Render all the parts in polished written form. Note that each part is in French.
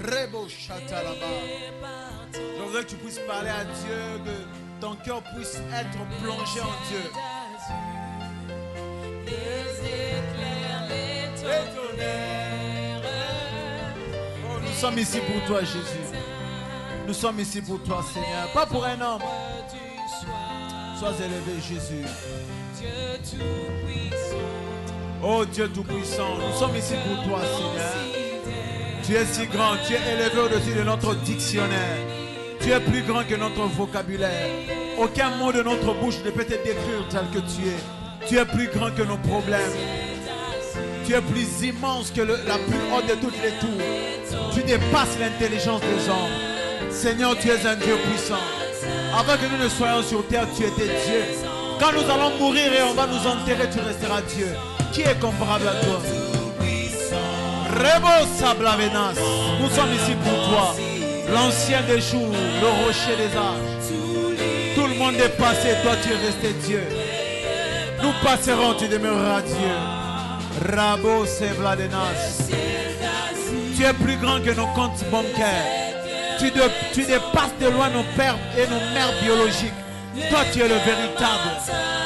Rebo Chatalaba. Je voudrais que tu puisses parler à Dieu, que ton cœur puisse être plongé en Dieu. Oh, nous sommes ici pour toi, Jésus. Nous sommes ici pour toi, Seigneur. Pas pour un homme. Sois élevé, Jésus. Oh Dieu Tout-Puissant, nous sommes ici pour toi, Seigneur. Tu es si grand, tu es élevé au-dessus de notre dictionnaire. Tu es plus grand que notre vocabulaire. Aucun mot de notre bouche ne peut te décrire tel que tu es. Tu es plus grand que nos problèmes. Tu es plus immense que la plus haute de toutes les tours. Tu dépasses l'intelligence des hommes. Seigneur, tu es un Dieu puissant. Avant que nous ne soyons sur terre, tu étais Dieu. Quand nous allons mourir et on va nous enterrer, tu resteras Dieu. Qui est comparable à toi? Rebo Sablavenas. Nous sommes ici pour toi. L'ancien des jours, le rocher des âges. Tout le monde est passé, toi tu es resté Dieu. Nous passerons, tu demeureras Dieu. Rabo Sebladenas. Tu es plus grand que nos comptes bancaires. Tu dépasses de loin nos pères et nos mères biologiques. Toi tu es le véritable,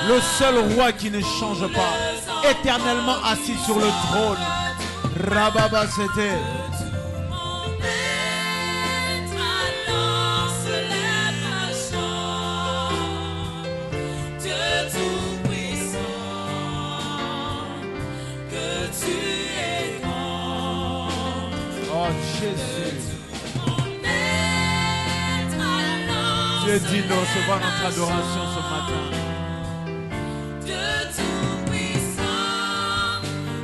le seul roi qui ne change pas, éternellement assis sur le trône. Rababa c'était. Oh Jésus. Dieu dit de recevoir notre adoration ce matin. Dieu Tout-Puissant,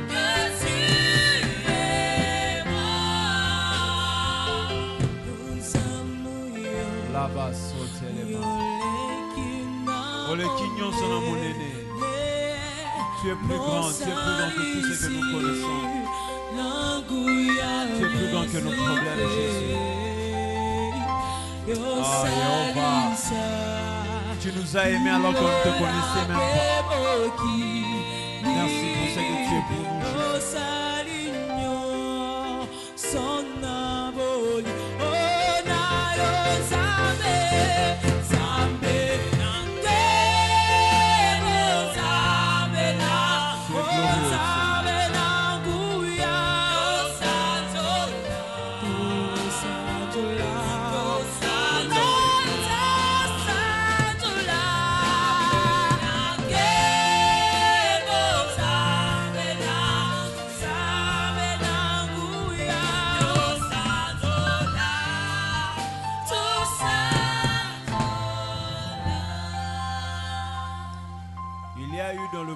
que tu es bon. Là-bas, sautez les mains. Oh, le quignon son mon aîné. Tu es plus grand, tu es plus grand que tout ce que nous connaissons. Tu es plus grand que nos problèmes, Jésus. Oh Jéhovah, tu nous as aimés alors qu'on ne te connaissait même pas. Merci pour ce que tu es pour nous,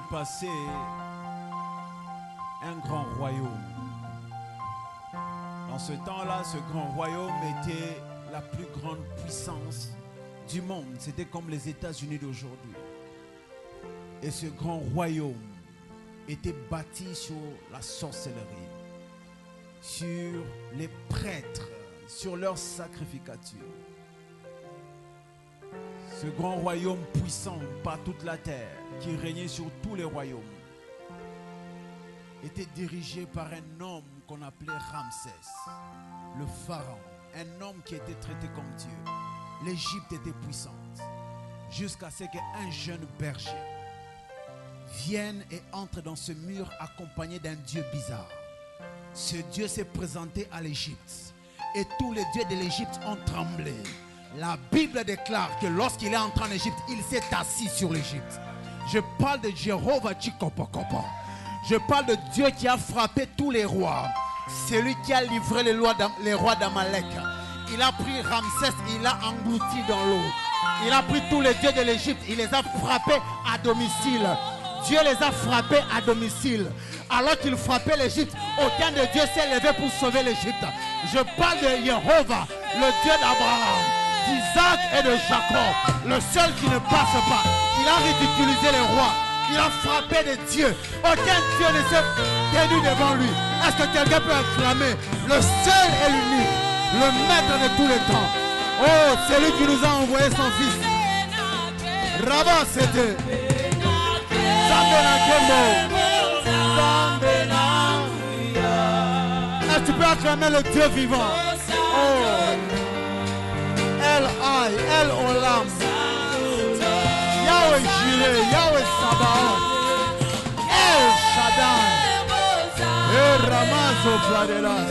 passé un grand royaume. Dans ce temps-là, ce grand royaume était la plus grande puissance du monde. C'était comme les États-Unis d'aujourd'hui. Et ce grand royaume était bâti sur la sorcellerie, sur les prêtres, sur leur sacrificature. Ce grand royaume puissant par toute la terre, qui régnait sur tous les royaumes, était dirigé par un homme qu'on appelait Ramsès, le pharaon, un homme qui était traité comme Dieu. L'Égypte était puissante, jusqu'à ce qu'un jeune berger vienne et entre dans ce mur accompagné d'un Dieu bizarre. Ce Dieu s'est présenté à l'Égypte et tous les dieux de l'Égypte ont tremblé. La Bible déclare que lorsqu'il est entré en Égypte, il s'est assis sur l'Égypte. Je parle de Jéhovah Chikopokopo. Je parle de Dieu qui a frappé tous les rois. C'est lui qui a livré les rois d'Amalek. Il a pris Ramsès, il l'a englouti dans l'eau. Il a pris tous les dieux de l'Égypte, il les a frappés à domicile. Dieu les a frappés à domicile. Alors qu'il frappait l'Égypte, aucun de Dieu s'est levé pour sauver l'Égypte. Je parle de Jéhovah, le Dieu d'Abraham, d'Isaac et de Jacob, le seul qui ne passe pas. Il a ridiculisé les rois. Il a frappé des dieux. Aucun Dieu ne s'est tenu devant lui. Est-ce que quelqu'un peut acclamer le seul et l'unique, le maître de tous les temps? Oh, c'est lui qui nous a envoyé son fils. Rabat, c'était Est-ce que tu peux acclamer le Dieu vivant? Oh, El Hay, El Olam, Yahweh Jireh, Yahweh Sabaoth, El Shaddai, El Ramazo Fladelas.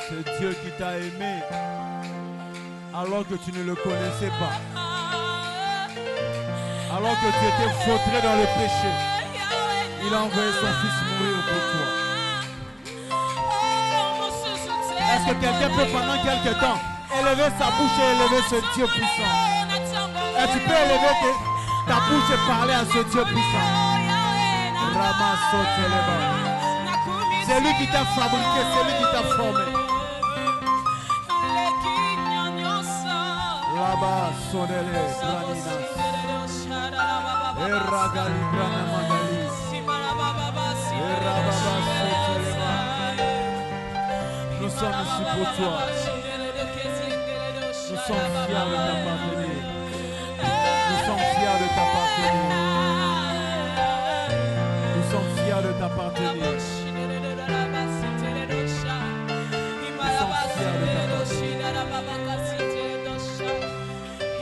C'est Dieu qui t'a aimé alors que tu ne le connaissais pas. Alors que tu étais vautré dans le péché, il a envoyé son fils mourir pour toi. Est-ce que quelqu'un peut pendant quelque temps élever sa bouche et élever ce Dieu puissant? Est-ce que tu peux élever ta bouche et parler à ce Dieu puissant? C'est lui qui t'a fabriqué, c'est lui qui t'a formé. Là-bas, sonnez-les, Braninas. Eragali, Branamagali. Erababa, Sotelema. Nous sommes ici pour toi. Nous sommes fiers de t'appartenir. Nous sommes fiers de t'appartenir. Nous sommes fiers de t'appartenir. Nous sommes fiers de t'appartenir.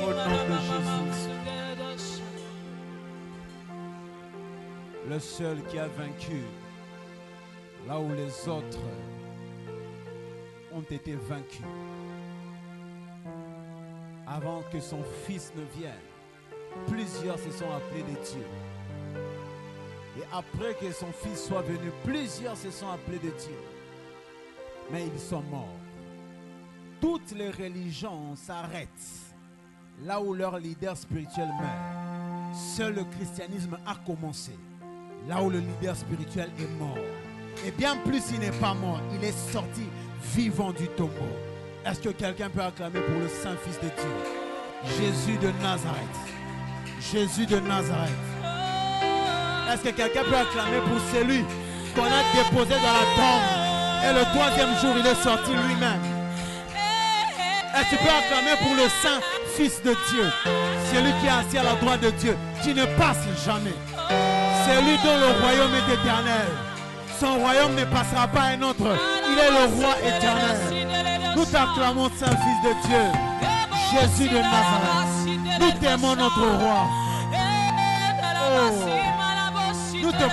Au nom de Jésus. Le seul qui a vaincu là où les autres ont été vaincus. Avant que son fils ne vienne, plusieurs se sont appelés des dieux. Et après que son fils soit venu, plusieurs se sont appelés des dieux. Mais ils sont morts. Toutes les religions s'arrêtent là où leur leader spirituel meurt. Seul le christianisme a commencé là où le leader spirituel est mort. Et bien plus, il n'est pas mort, il est sorti vivant du tombeau. Est-ce que quelqu'un peut acclamer pour le Saint-Fils de Dieu? Jésus de Nazareth. Jésus de Nazareth. Est-ce que quelqu'un peut acclamer pour celui qu'on a déposé dans la tombe et le troisième jour il est sorti lui-même? Est-ce que tu peux acclamer pour le Saint-Fils de Dieu, celui qui est assis à la droite de Dieu, qui ne passe jamais, celui dont le royaume est éternel? Son royaume ne passera pas à un autre. Il est le roi éternel. Nous t'acclamons, Saint-Fils de Dieu, Jésus de Nazareth. Nous t'aimons, notre roi. Oh, nous te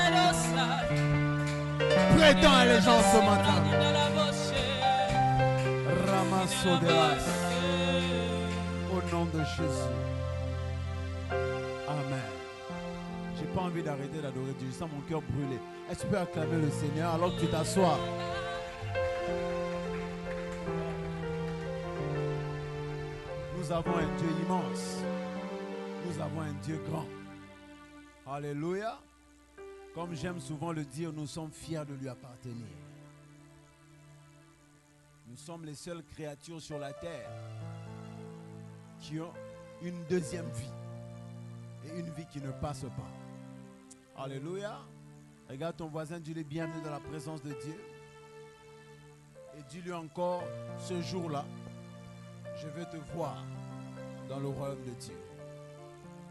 prêtons allégeance ce matin. Ramasso de las. Au nom de Jésus. Amen. J'ai pas envie d'arrêter d'adorer Dieu. Je sens mon cœur brûler. Est-ce que tu peux acclamer le Seigneur alors que tu t'assois? Nous avons un Dieu immense. Nous avons un Dieu grand. Alléluia. Comme j'aime souvent le dire, nous sommes fiers de lui appartenir. Nous sommes les seules créatures sur la terre qui ont une deuxième vie. Et une vie qui ne passe pas. Alléluia. Regarde ton voisin, dis-lui bienvenue dans la présence de Dieu. Et dis-lui encore, ce jour-là, je vais te voir dans le royaume de Dieu.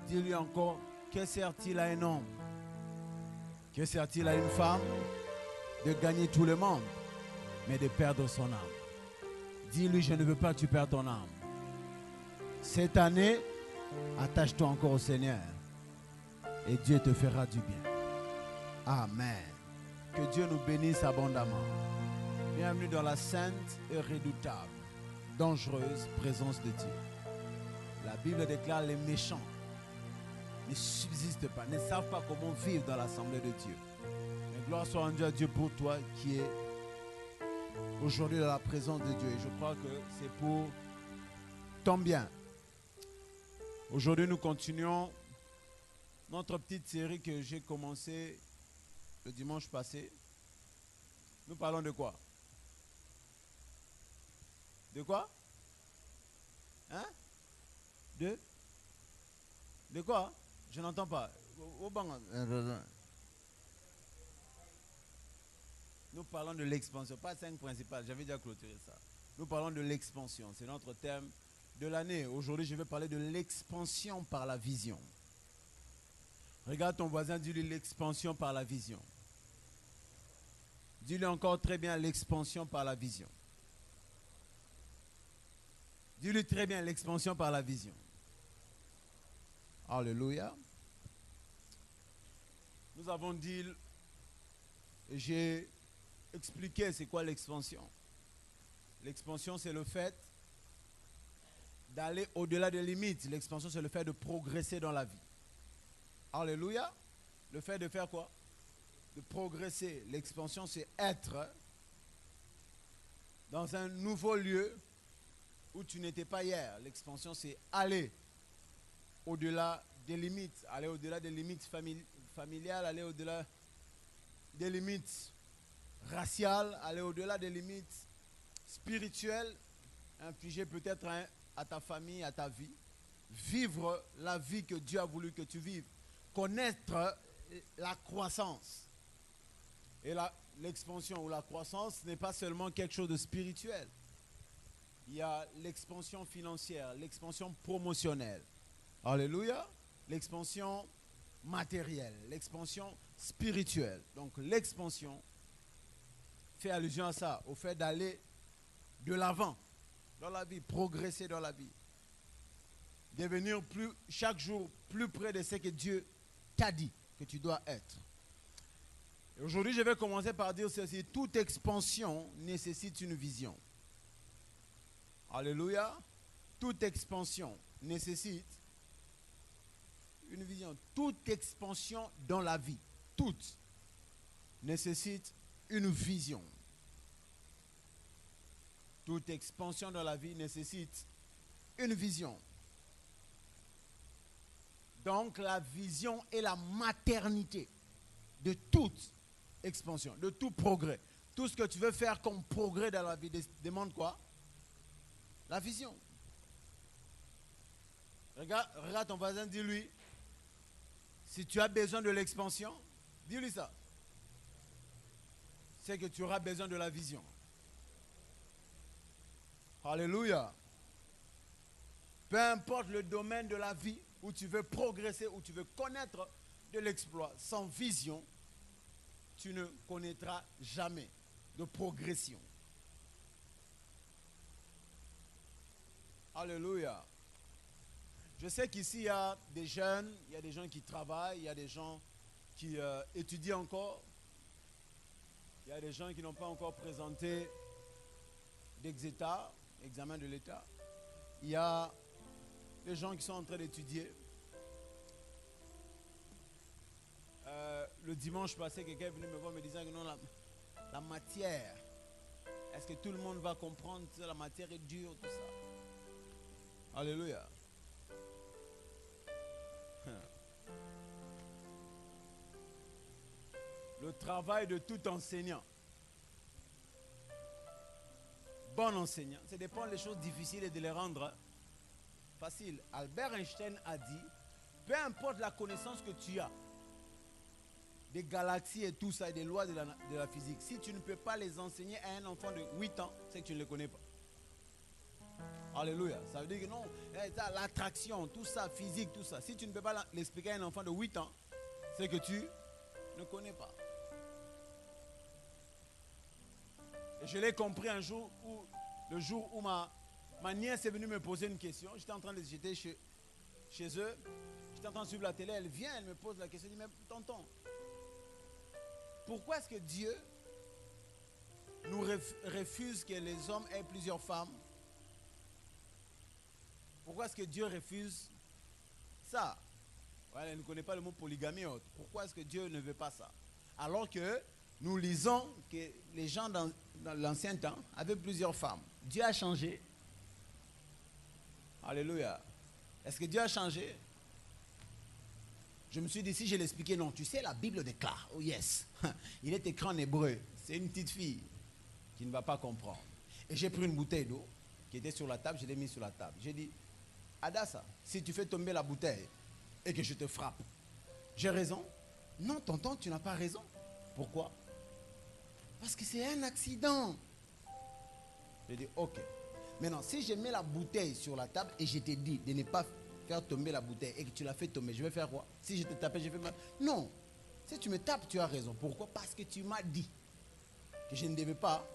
Dis-lui encore, que sert-il à un homme? Que sert-il à une femme de gagner tout le monde, mais de perdre son âme? Dis-lui, je ne veux pas que tu perdes ton âme. Cette année, attache-toi encore au Seigneur et Dieu te fera du bien. Amen. Que Dieu nous bénisse abondamment. Bienvenue dans la sainte et redoutable, dangereuse présence de Dieu. La Bible déclare les méchants ne subsistent pas, ne savent pas comment vivre dans l'assemblée de Dieu. Mais gloire soit rendue à Dieu pour toi qui est aujourd'hui dans la présence de Dieu. Et je crois que c'est pour ton bien. Aujourd'hui, nous continuons notre petite série que j'ai commencée le dimanche passé. Nous parlons de quoi? De quoi? Hein? De quoi? Je n'entends pas. Nous parlons de l'expansion, pas 5 principales, j'avais déjà clôturé ça. Nous parlons de l'expansion, c'est notre thème de l'année. Aujourd'hui, je vais parler de l'expansion par la vision. Regarde ton voisin, dis-lui l'expansion par la vision. Dis-lui encore très bien l'expansion par la vision. Dis-lui très bien l'expansion par la vision. Alléluia. Nous avons dit, j'ai expliqué c'est quoi l'expansion. L'expansion, c'est le fait d'aller au-delà des limites. L'expansion, c'est le fait de progresser dans la vie. Alléluia. Le fait de faire quoi? De progresser. L'expansion, c'est être dans un nouveau lieu où tu n'étais pas hier. L'expansion, c'est aller au-delà des limites. Aller au-delà des limites familiales, aller au-delà des limites raciales, aller au-delà des limites spirituelles, infliger peut-être à ta famille, à ta vie. Vivre la vie que Dieu a voulu que tu vives. Connaître la croissance. Et l'expansion ou la croissance n'est pas seulement quelque chose de spirituel. Il y a l'expansion financière, l'expansion promotionnelle. Alléluia. L'expansion matérielle, l'expansion spirituelle. Donc l'expansion fait allusion à ça, au fait d'aller de l'avant dans la vie, progresser dans la vie. Devenir chaque jour plus près de ce que Dieu t'a dit que tu dois être. Et aujourd'hui, je vais commencer par dire ceci. Toute expansion nécessite une vision. Alléluia. Toute expansion nécessite une vision. Toute expansion dans la vie, toute, nécessite une vision. Toute expansion dans la vie nécessite une vision. Donc la vision est la maternité de toute expansion, de tout progrès. Tout ce que tu veux faire comme progrès dans la vie demande quoi? La vision. Regarde ton voisin, dis-lui, si tu as besoin de l'expansion, dis-lui ça. C'est que tu auras besoin de la vision. Alléluia. Peu importe le domaine de la vie où tu veux progresser, où tu veux connaître de l'exploit, sans vision, tu ne connaîtras jamais de progression. Alléluia. Je sais qu'ici, il y a des jeunes, il y a des gens qui travaillent, il y a des gens qui étudient encore. Il y a des gens qui n'ont pas encore présenté examen de l'État. Il y a des gens qui sont en train d'étudier. Le dimanche passé, quelqu'un est venu me voir me disant que non, la matière, est-ce que tout le monde va comprendre que la matière est dure, tout ça? Alléluia. Le travail de tout enseignant, bon enseignant, c'est de prendre les choses difficiles et de les rendre faciles. Albert Einstein a dit, peu importe la connaissance que tu as des galaxies et tout ça et des lois de la physique, si tu ne peux pas les enseigner à un enfant de 8 ans, c'est que tu ne les connais pas. Alléluia. Ça veut dire que non, l'attraction, tout ça, physique, tout ça, si tu ne peux pas l'expliquer à un enfant de 8 ans, c'est que tu ne connais pas. Et je l'ai compris un jour le jour où ma nièce est venue me poser une question. J'étais chez eux, j'étais en train de suivre la télé, elle vient, elle me pose la question, elle dit, mais tonton, pourquoi est-ce que Dieu nous refuse que les hommes aient plusieurs femmes? Pourquoi est-ce que Dieu refuse ça? Ouais, elle ne connaît pas le mot polygamie. Pourquoi est-ce que Dieu ne veut pas ça? Alors que nous lisons que les gens dans l'ancien temps avaient plusieurs femmes. Dieu a changé. Alléluia. Est-ce que Dieu a changé? Je me suis dit, si je l'expliquais, non, tu sais, la Bible déclare. Oh yes. Il est écrit en hébreu. C'est une petite fille qui ne va pas comprendre. Et j'ai pris une bouteille d'eau qui était sur la table, je l'ai mise sur la table. J'ai dit, Adassa, si tu fais tomber la bouteille et que je te frappe, j'ai raison? Non, tonton, tu n'as pas raison. Pourquoi? Parce que c'est un accident. J'ai dit, ok. Maintenant, si je mets la bouteille sur la table et je te dis de ne pas faire tomber la bouteille et que tu la fais tomber, je vais faire quoi? Si je te tapais, je fais mal. Non. Si tu me tapes, tu as raison. Pourquoi? Parce que tu m'as dit que je ne devais pas.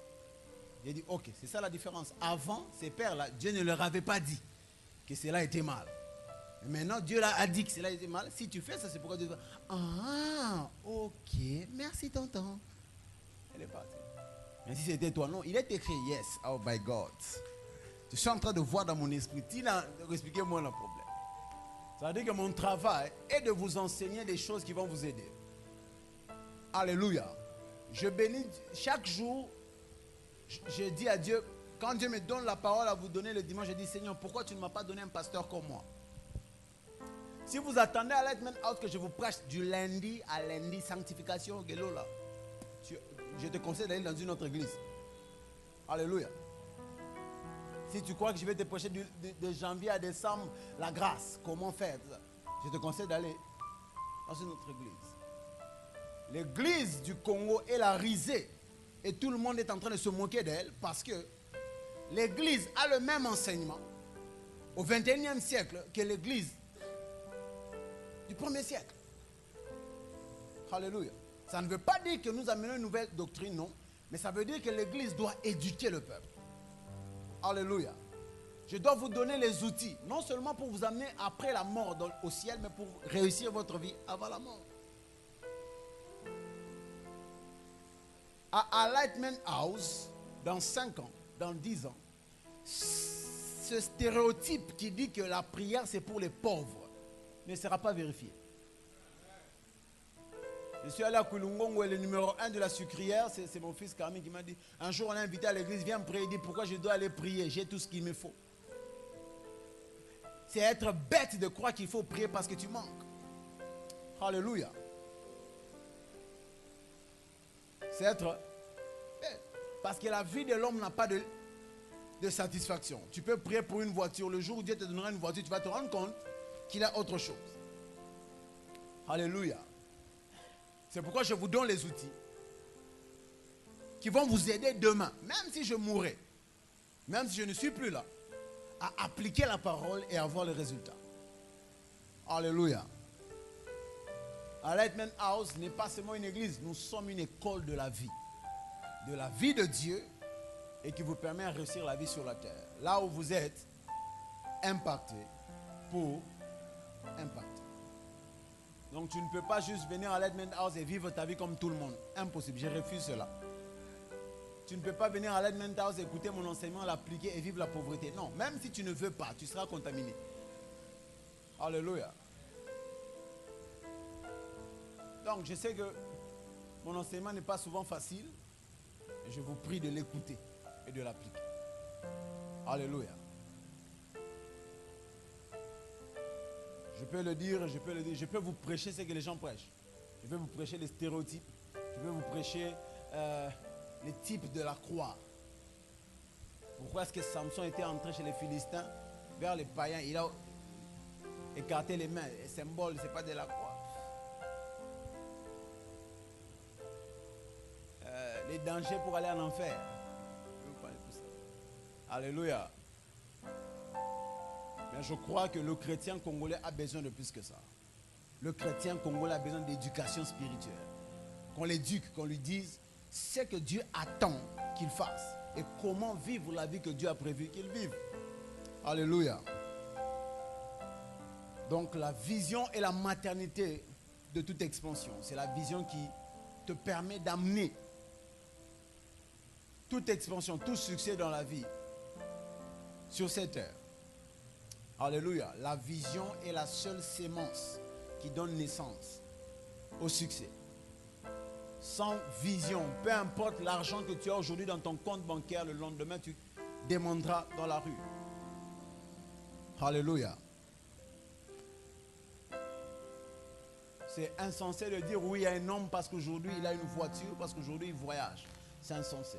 J'ai dit, ok, c'est ça la différence. Avant, ces pères-là, Dieu ne leur avait pas dit que cela était mal. Et maintenant, Dieu leur a dit que cela était mal. Si tu fais ça, c'est pourquoi Dieu dit, ah, ok, merci tonton. Elle est partie. Mais si c'était toi, non, il est écrit, yes, oh my God. Je suis en train de voir dans mon esprit, Tina, expliquez-moi le problème. Ça veut dire que mon travail est de vous enseigner des choses qui vont vous aider. Alléluia. Je bénis chaque jour. Je dis à Dieu, quand Dieu me donne la parole à vous donner le dimanche, je dis, Seigneur, pourquoi tu ne m'as pas donné un pasteur comme moi? Si vous attendez à Lightman House que je vous prêche du lundi à lundi, sanctification, je te conseille d'aller dans une autre église. Alléluia. Si tu crois que je vais te prêcher de janvier à décembre, la grâce, comment faire, je te conseille d'aller dans une autre église. L'église du Congo est la risée. Et tout le monde est en train de se moquer d'elle parce que l'église a le même enseignement au 21e siècle que l'église du 1er siècle. Alléluia. Ça ne veut pas dire que nous amenons une nouvelle doctrine, non. Mais ça veut dire que l'église doit éduquer le peuple. Alléluia. Je dois vous donner les outils, non seulement pour vous amener après la mort au ciel, mais pour réussir votre vie avant la mort. À Lightman House, dans 5 ans, dans 10 ans, ce stéréotype qui dit que la prière c'est pour les pauvres ne sera pas vérifié. Je suis allé à Kulungongo et le numéro 1 de la sucrière, c'est mon fils Carmi qui m'a dit, un jour on l'a invité à l'église, viens me prier, il dit pourquoi je dois aller prier, j'ai tout ce qu'il me faut. C'est être bête de croire qu'il faut prier parce que tu manques. Alléluia. C'est être bête. Parce que la vie de l'homme n'a pas de satisfaction. Tu peux prier pour une voiture, le jour où Dieu te donnera une voiture, tu vas te rendre compte qu'il a autre chose. Alléluia. C'est pourquoi je vous donne les outils qui vont vous aider demain, même si je mourrai, même si je ne suis plus là, à appliquer la parole et avoir le résultat. Alléluia. À Lightman House n'est pas seulement une église, nous sommes une école de la vie de Dieu et qui vous permet de réussir la vie sur la terre. Là où vous êtes, impacté pour impacter. Donc tu ne peux pas juste venir à Lightman House et vivre ta vie comme tout le monde. Impossible, je refuse cela. Tu ne peux pas venir à Lightman House, écouter mon enseignement, l'appliquer et vivre la pauvreté. Non, même si tu ne veux pas, tu seras contaminé. Alléluia. Donc je sais que mon enseignement n'est pas souvent facile. Et je vous prie de l'écouter et de l'appliquer. Alléluia. Je peux le dire, je peux vous prêcher ce que les gens prêchent. Je vais vous prêcher les stéréotypes. Je vais vous prêcher les types de la croix. Pourquoi est-ce que Samson était entré chez les Philistins, vers les païens, il a écarté les mains. Le symbole, ce n'est pas de la croix. Les dangers pour aller en enfer. Alléluia. Mais je crois que le chrétien congolais a besoin de plus que ça. Le chrétien congolais a besoin d'éducation spirituelle. Qu'on l'éduque, qu'on lui dise ce que Dieu attend qu'il fasse et comment vivre la vie que Dieu a prévu qu'il vive. Alléluia. Donc la vision et la maternité de toute expansion, c'est la vision qui te permet d'amener toute expansion, tout succès dans la vie sur cette terre. Alléluia. La vision est la seule sémence qui donne naissance au succès. Sans vision, peu importe l'argent que tu as aujourd'hui dans ton compte bancaire, le lendemain tu demanderas dans la rue. Alléluia. C'est insensé de dire oui à un homme parce qu'aujourd'hui il a une voiture, parce qu'aujourd'hui il voyage. C'est insensé.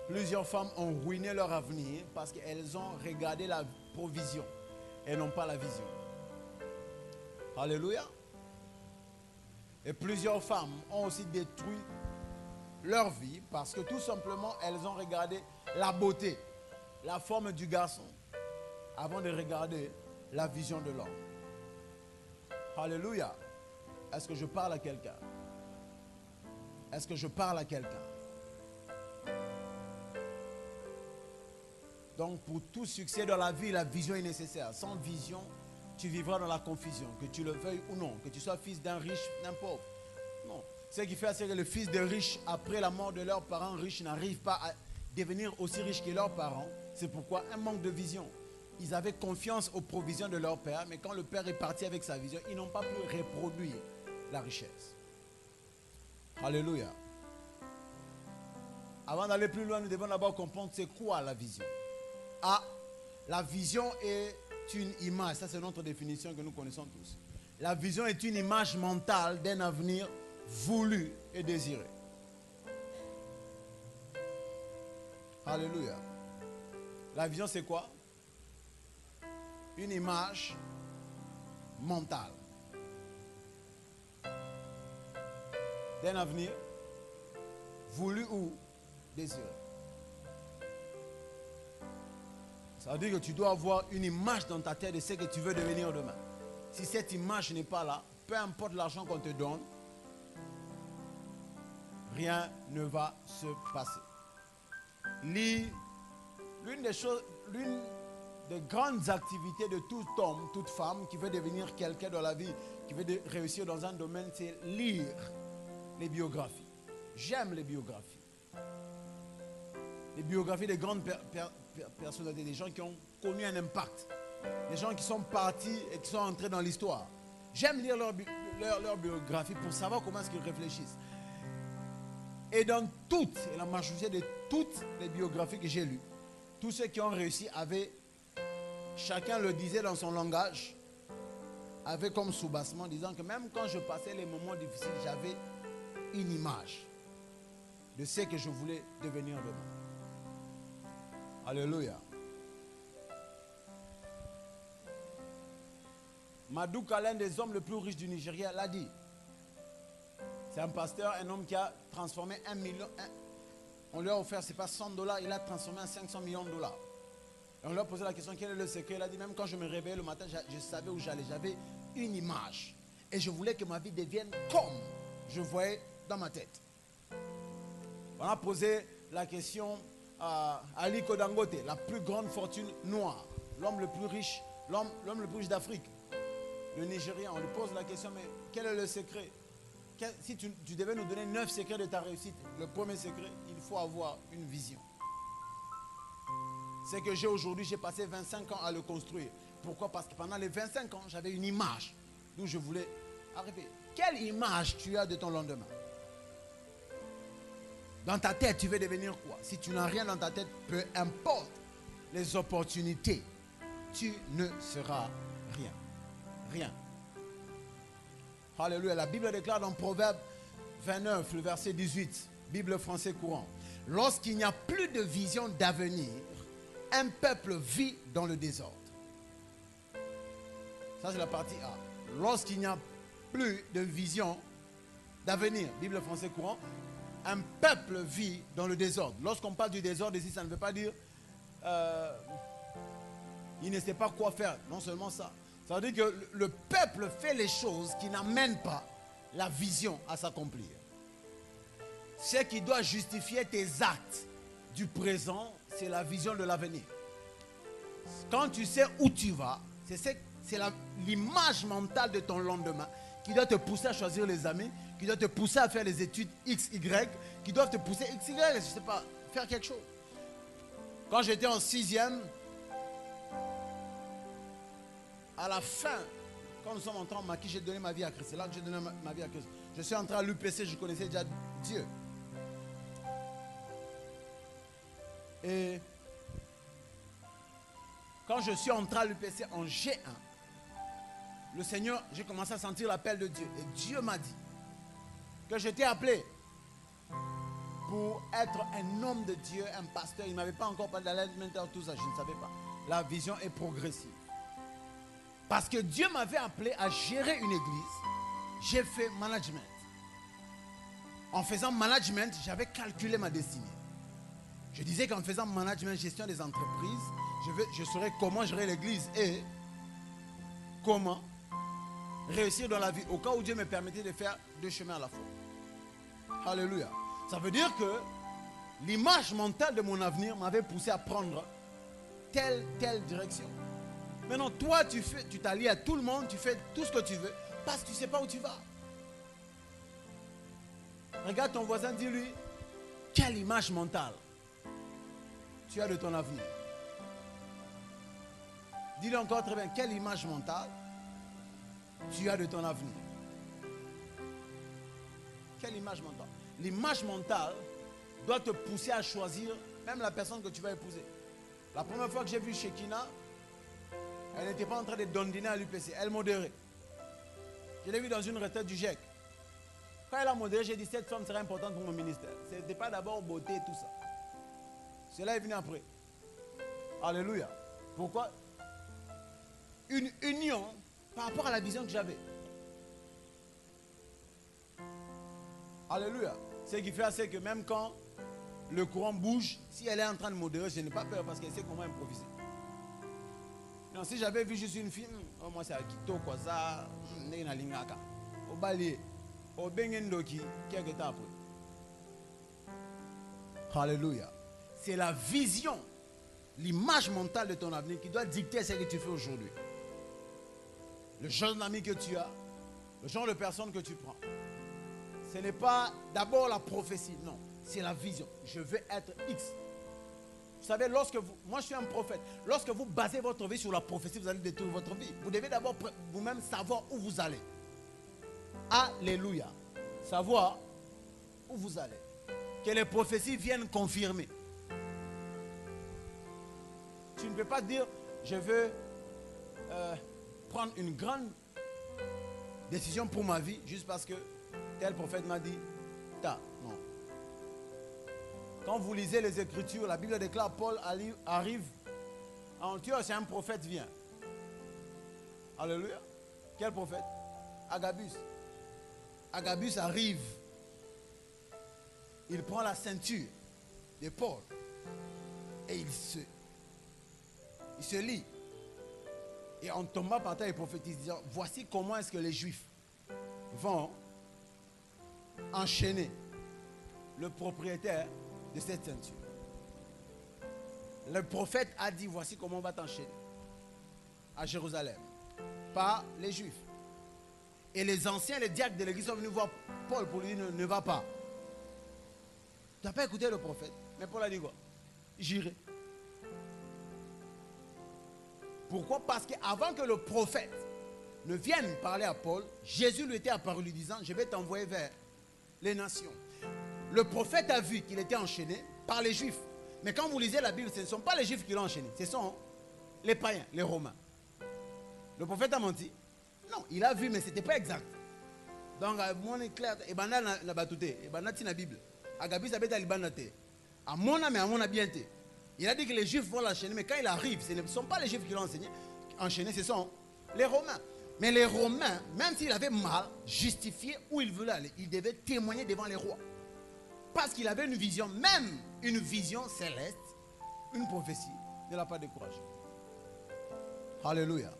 Plusieurs femmes ont ruiné leur avenir parce qu'elles ont regardé la provision et non pas la vision. Alléluia. Et plusieurs femmes ont aussi détruit leur vie parce que tout simplement elles ont regardé la beauté la forme du garçon avant de regarder la vision de l'homme. Alléluia. Est-ce que je parle à quelqu'un? Est-ce que je parle à quelqu'un? Donc pour tout succès dans la vie, la vision est nécessaire. Sans vision, tu vivras dans la confusion, que tu le veuilles ou non, que tu sois fils d'un riche, d'un pauvre. Non. Ce qui fait, c'est que le fils de riche, après la mort de leurs parents riches, n'arrive pas à devenir aussi riche que leurs parents. C'est pourquoi un manque de vision. Ils avaient confiance aux provisions de leur père, mais quand le père est parti avec sa vision, ils n'ont pas pu reproduire la richesse. Alléluia. Avant d'aller plus loin, nous devons d'abord comprendre c'est quoi la vision. Ah, la vision est une image, ça c'est notre définition que nous connaissons tous. La vision est une image mentale d'un avenir voulu et désiré. Alléluia. La vision c'est quoi? Une image mentale d'un avenir voulu ou désiré. Ça veut dire que tu dois avoir une image dans ta tête de ce que tu veux devenir demain. Si cette image n'est pas là, peu importe l'argent qu'on te donne, rien ne va se passer. L'une des grandes activités de tout homme, toute femme qui veut devenir quelqu'un dans la vie, qui veut réussir dans un domaine, c'est lire les biographies. J'aime les biographies. Les biographies des grandes personnalités, des gens qui ont connu un impact, des gens qui sont partis et qui sont entrés dans l'histoire. J'aime lire leur biographie pour savoir comment est-ce qu'ils réfléchissent. Et dans toutes, et la majorité de toutes les biographies que j'ai lues, tous ceux qui ont réussi avaient, chacun le disait dans son langage, avait comme soubassement disant que même quand je passais les moments difficiles, j'avais une image de ce que je voulais devenir demain. Alléluia. Maduka, l'un des hommes les plus riches du Nigeria, l'a dit. C'est un pasteur, un homme qui a transformé 1 million. On lui a offert, c'est pas $100, il a transformé en $500 millions. Et on lui a posé la question, quel est le secret? Il a dit, même quand je me réveillais le matin, je savais où j'allais. J'avais une image. Et je voulais que ma vie devienne comme je voyais dans ma tête. On a posé la question à Aliko Dangote, la plus grande fortune noire, l'homme le plus riche, l'homme le plus riche d'Afrique, le Nigérien. On lui pose la question, mais quel est le secret? Si tu devais nous donner 9 secrets de ta réussite, le premier secret, il faut avoir une vision. Ce que j'ai aujourd'hui, j'ai passé 25 ans à le construire. Pourquoi? Parce que pendant les 25 ans, j'avais une image d'où je voulais arriver. Quelle image tu as de ton lendemain? Dans ta tête, tu veux devenir quoi? Si tu n'as rien dans ta tête, peu importe les opportunités, tu ne seras rien. Rien. Alléluia. La Bible déclare dans Proverbe 29, le verset 18, Bible français courant. Lorsqu'il n'y a plus de vision d'avenir, un peuple vit dans le désordre. Ça, c'est la partie A. Lorsqu'il n'y a plus de vision d'avenir, Bible français courant, un peuple vit dans le désordre. Lorsqu'on parle du désordre ici, ça ne veut pas dire il ne sait pas quoi faire. Non seulement ça. Ça veut dire que le peuple fait les choses qui n'amènent pas la vision à s'accomplir. Ce qui doit justifier tes actes du présent, c'est la vision de l'avenir. Quand tu sais où tu vas, c'est l'image mentale de ton lendemain qui doit te pousser à choisir les amis, qui doit te pousser à faire les études X, Y, qui doivent te pousser X, Y, je ne sais pas, faire quelque chose. Quand j'étais en 6e, à la fin, quand nous sommes entrés en maquis, j'ai donné ma vie à Christ. C'est là que j'ai donné ma vie à Christ. Je suis entré à l'UPC, je connaissais déjà Dieu. Et quand je suis entré à l'UPC en G1, le Seigneur, j'ai commencé à sentir l'appel de Dieu. Et Dieu m'a dit que j'étais appelé pour être un homme de Dieu, un pasteur. Il ne m'avait pas encore parlé d'alimentaire, tout ça, je ne savais pas. La vision est progressive. Parce que Dieu m'avait appelé à gérer une église, j'ai fait management. En faisant management, j'avais calculé ma destinée. Je disais qu'en faisant management, gestion des entreprises, je saurais comment gérer l'église et comment réussir dans la vie au cas où Dieu me permettait de faire 2 chemins à la fois. Alléluia. Ça veut dire que l'image mentale de mon avenir m'avait poussé à prendre telle direction. Maintenant, toi, tu t'allies à tout le monde, tu fais tout ce que tu veux parce que tu ne sais pas où tu vas. Regarde ton voisin, dis-lui, quelle image mentale tu as de ton avenir. Dis-lui encore très bien, quelle image mentale tu as de ton avenir. Quelle image mentale? L'image mentale doit te pousser à choisir même la personne que tu vas épouser. La première fois que j'ai vu Shekina, elle n'était pas en train de dandiner à l'UPC, elle modérait. Je l'ai vu dans une retraite du GIEC. Quand elle a modéré, j'ai dit cette femme serait importante pour mon ministère. Ce n'était pas d'abord beauté et tout ça. Cela est venu après. Alléluia. Pourquoi? Une union par rapport à la vision que j'avais. Alléluia. Ce qui fait c'est que même quand le courant bouge, si elle est en train de modérer, je n'ai pas peur parce qu'elle sait comment improviser. Non, si j'avais vu juste une fille, oh, moi c'est Akito, quoi ça, au balier, au bengendoki, quelques temps après. Alléluia. C'est la vision, l'image mentale de ton avenir qui doit dicter ce que tu fais aujourd'hui. Le genre d'ami que tu as, le genre de personne que tu prends. Ce n'est pas d'abord la prophétie, non. C'est la vision. Je veux être X. Vous savez, moi je suis un prophète. Lorsque vous basez votre vie sur la prophétie, vous allez détruire votre vie. Vous devez d'abord vous-même savoir où vous allez. Alléluia. Savoir où vous allez. Que les prophéties viennent confirmer. Tu ne peux pas dire, je veux prendre une grande décision pour ma vie juste parce que tel prophète m'a dit, non. Quand vous lisez les Écritures, la Bible déclare, Paul arrive à Antioche, c'est un prophète vient. Alléluia. Quel prophète? Agabus. Agabus arrive. Il prend la ceinture de Paul et il se lie. Et en tombant par terre, il prophétise disant, voici comment est-ce que les Juifs vont enchaîner le propriétaire de cette ceinture. Le prophète a dit, voici comment on va t'enchaîner à Jérusalem par les Juifs. Et les anciens, les diacres de l'église sont venus voir Paul pour lui dire, ne va pas. Tu n'as pas écouté le prophète. Mais Paul a dit quoi? J'irai. Pourquoi? Parce qu'avant que le prophète ne vienne parler à Paul, Jésus lui était apparu lui disant, je vais t'envoyer vers les nations. Le prophète a vu qu'il était enchaîné par les Juifs. Mais quand vous lisez la Bible, ce ne sont pas les Juifs qui l'ont enchaîné, ce sont les païens, les Romains. Le prophète a menti? Non, il a vu, mais ce n'était pas exact. Donc, mon éclair, et ben là, la batouté, et ben là, c'est la Bible. Agabus a bêta libanate. À mon âme et à mon habienté. Il a dit que les Juifs vont l'enchaîner, mais quand il arrive, ce ne sont pas les Juifs qui l'ont enchaîné, ce sont les Romains. Mais les Romains, même s'il avait mal justifié où il voulait aller, il devait témoigner devant les rois. Parce qu'il avait une vision, même une vision céleste, une prophétie, ne l'a pas découragé. Alléluia.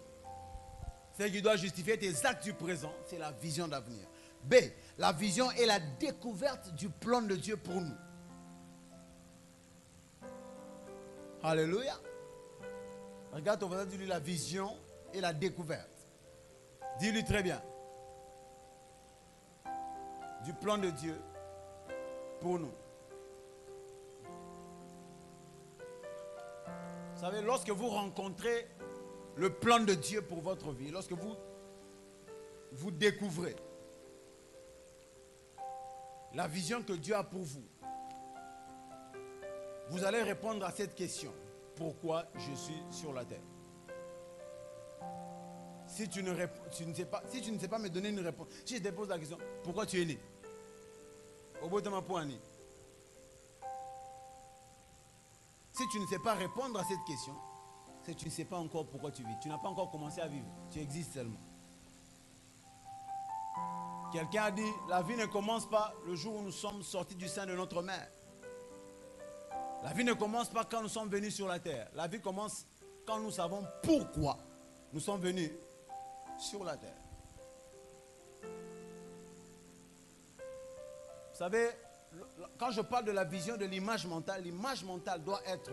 Ce qui doit justifier tes actes du présent, c'est la vision d'avenir. B, la vision est la découverte du plan de Dieu pour nous. Alléluia. Regarde ton voisin, dis-lui la vision et la découverte. Dis-lui très bien. Du plan de Dieu pour nous. Vous savez, lorsque vous rencontrez le plan de Dieu pour votre vie, lorsque vous découvrez la vision que Dieu a pour vous, vous allez répondre à cette question. Pourquoi je suis sur la terre? Si tu ne sais pas me donner une réponse, si je te pose la question, pourquoi tu es né? Au bout de ma poigne. Si tu ne sais pas répondre à cette question, c'est que tu ne sais pas encore pourquoi tu vis. Tu n'as pas encore commencé à vivre. Tu existes seulement. Quelqu'un a dit, la vie ne commence pas le jour où nous sommes sortis du sein de notre mère. La vie ne commence pas quand nous sommes venus sur la terre. La vie commence quand nous savons pourquoi nous sommes venus sur la terre. Vous savez, quand je parle de la vision de l'image mentale doit être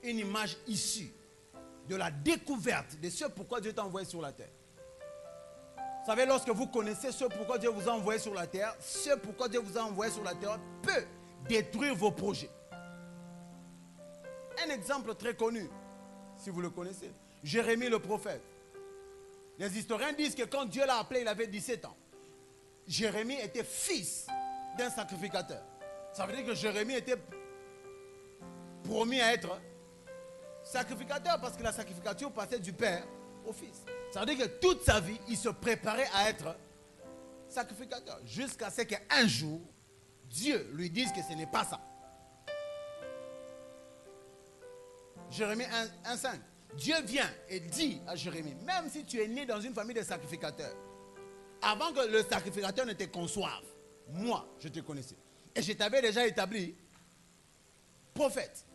une image issue de la découverte de ce pourquoi Dieu t'a envoyé sur la terre. Vous savez, lorsque vous connaissez ce pourquoi Dieu vous a envoyé sur la terre, ce pourquoi Dieu vous a envoyé sur la terre peut détruire vos projets. Un exemple très connu, si vous le connaissez, Jérémie le prophète. Les historiens disent que quand Dieu l'a appelé, il avait 17 ans. Jérémie était fils d'un sacrificateur. Ça veut dire que Jérémie était promis à être sacrificateur parce que la sacrificature passait du père au fils. Ça veut dire que toute sa vie, il se préparait à être sacrificateur. Jusqu'à ce qu'un jour, Dieu lui dise que ce n'est pas ça. Jérémie 1,5. Dieu vient et dit à Jérémie, même si tu es né dans une famille de sacrificateurs, avant que le sacrificateur ne te conçoive, moi, je te connaissais. Et je t'avais déjà établi prophète.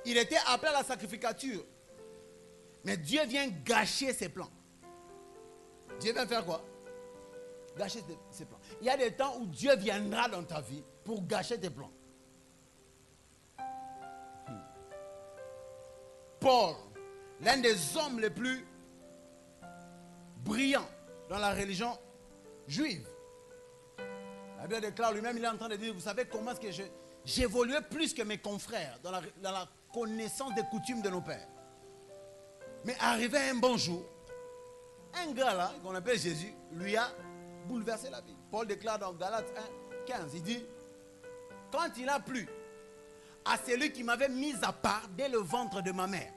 Il était appelé à la sacrificature. Mais Dieu vient gâcher ses plans. Dieu vient faire quoi? Gâcher ses plans. Il y a des temps où Dieu viendra dans ta vie pour gâcher tes plans. Paul, l'un des hommes les plus brillants dans la religion juive. La Bible déclare lui-même, il est en train de dire, vous savez comment est-ce que j'évoluais plus que mes confrères dans la connaissance des coutumes de nos pères. Mais arrivé un bon jour, un gars là, qu'on appelle Jésus, lui a bouleversé la vie. Paul déclare dans Galates 1,15, il dit, quand il a plu à celui qui m'avait mis à part dès le ventre de ma mère.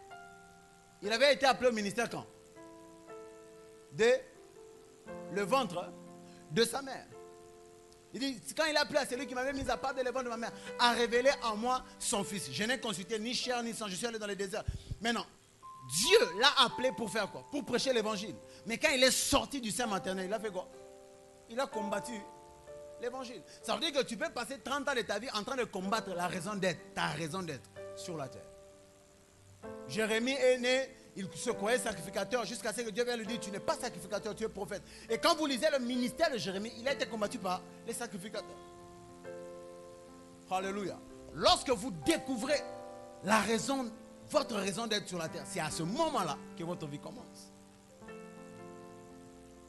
Il avait été appelé au ministère quand? Dès le ventre de sa mère. Il dit, quand il a plu à celui qui m'avait mis à part dès le ventre de ma mère, a révélé en moi son fils. Je n'ai consulté ni chair ni sang, je suis allé dans le désert. Maintenant, Dieu l'a appelé pour faire quoi? Pour prêcher l'évangile. Mais quand il est sorti du sein maternel, il a fait quoi? Il a combattu l'évangile. Ça veut dire que tu peux passer 30 ans de ta vie en train de combattre la raison d'être, ta raison d'être sur la terre. Jérémie est né, il se croyait sacrificateur jusqu'à ce que Dieu vienne lui dire, tu n'es pas sacrificateur, tu es prophète. Et quand vous lisez le ministère de Jérémie, il a été combattu par les sacrificateurs. Alléluia. Lorsque vous découvrez la raison, votre raison d'être sur la terre, c'est à ce moment-là que votre vie commence.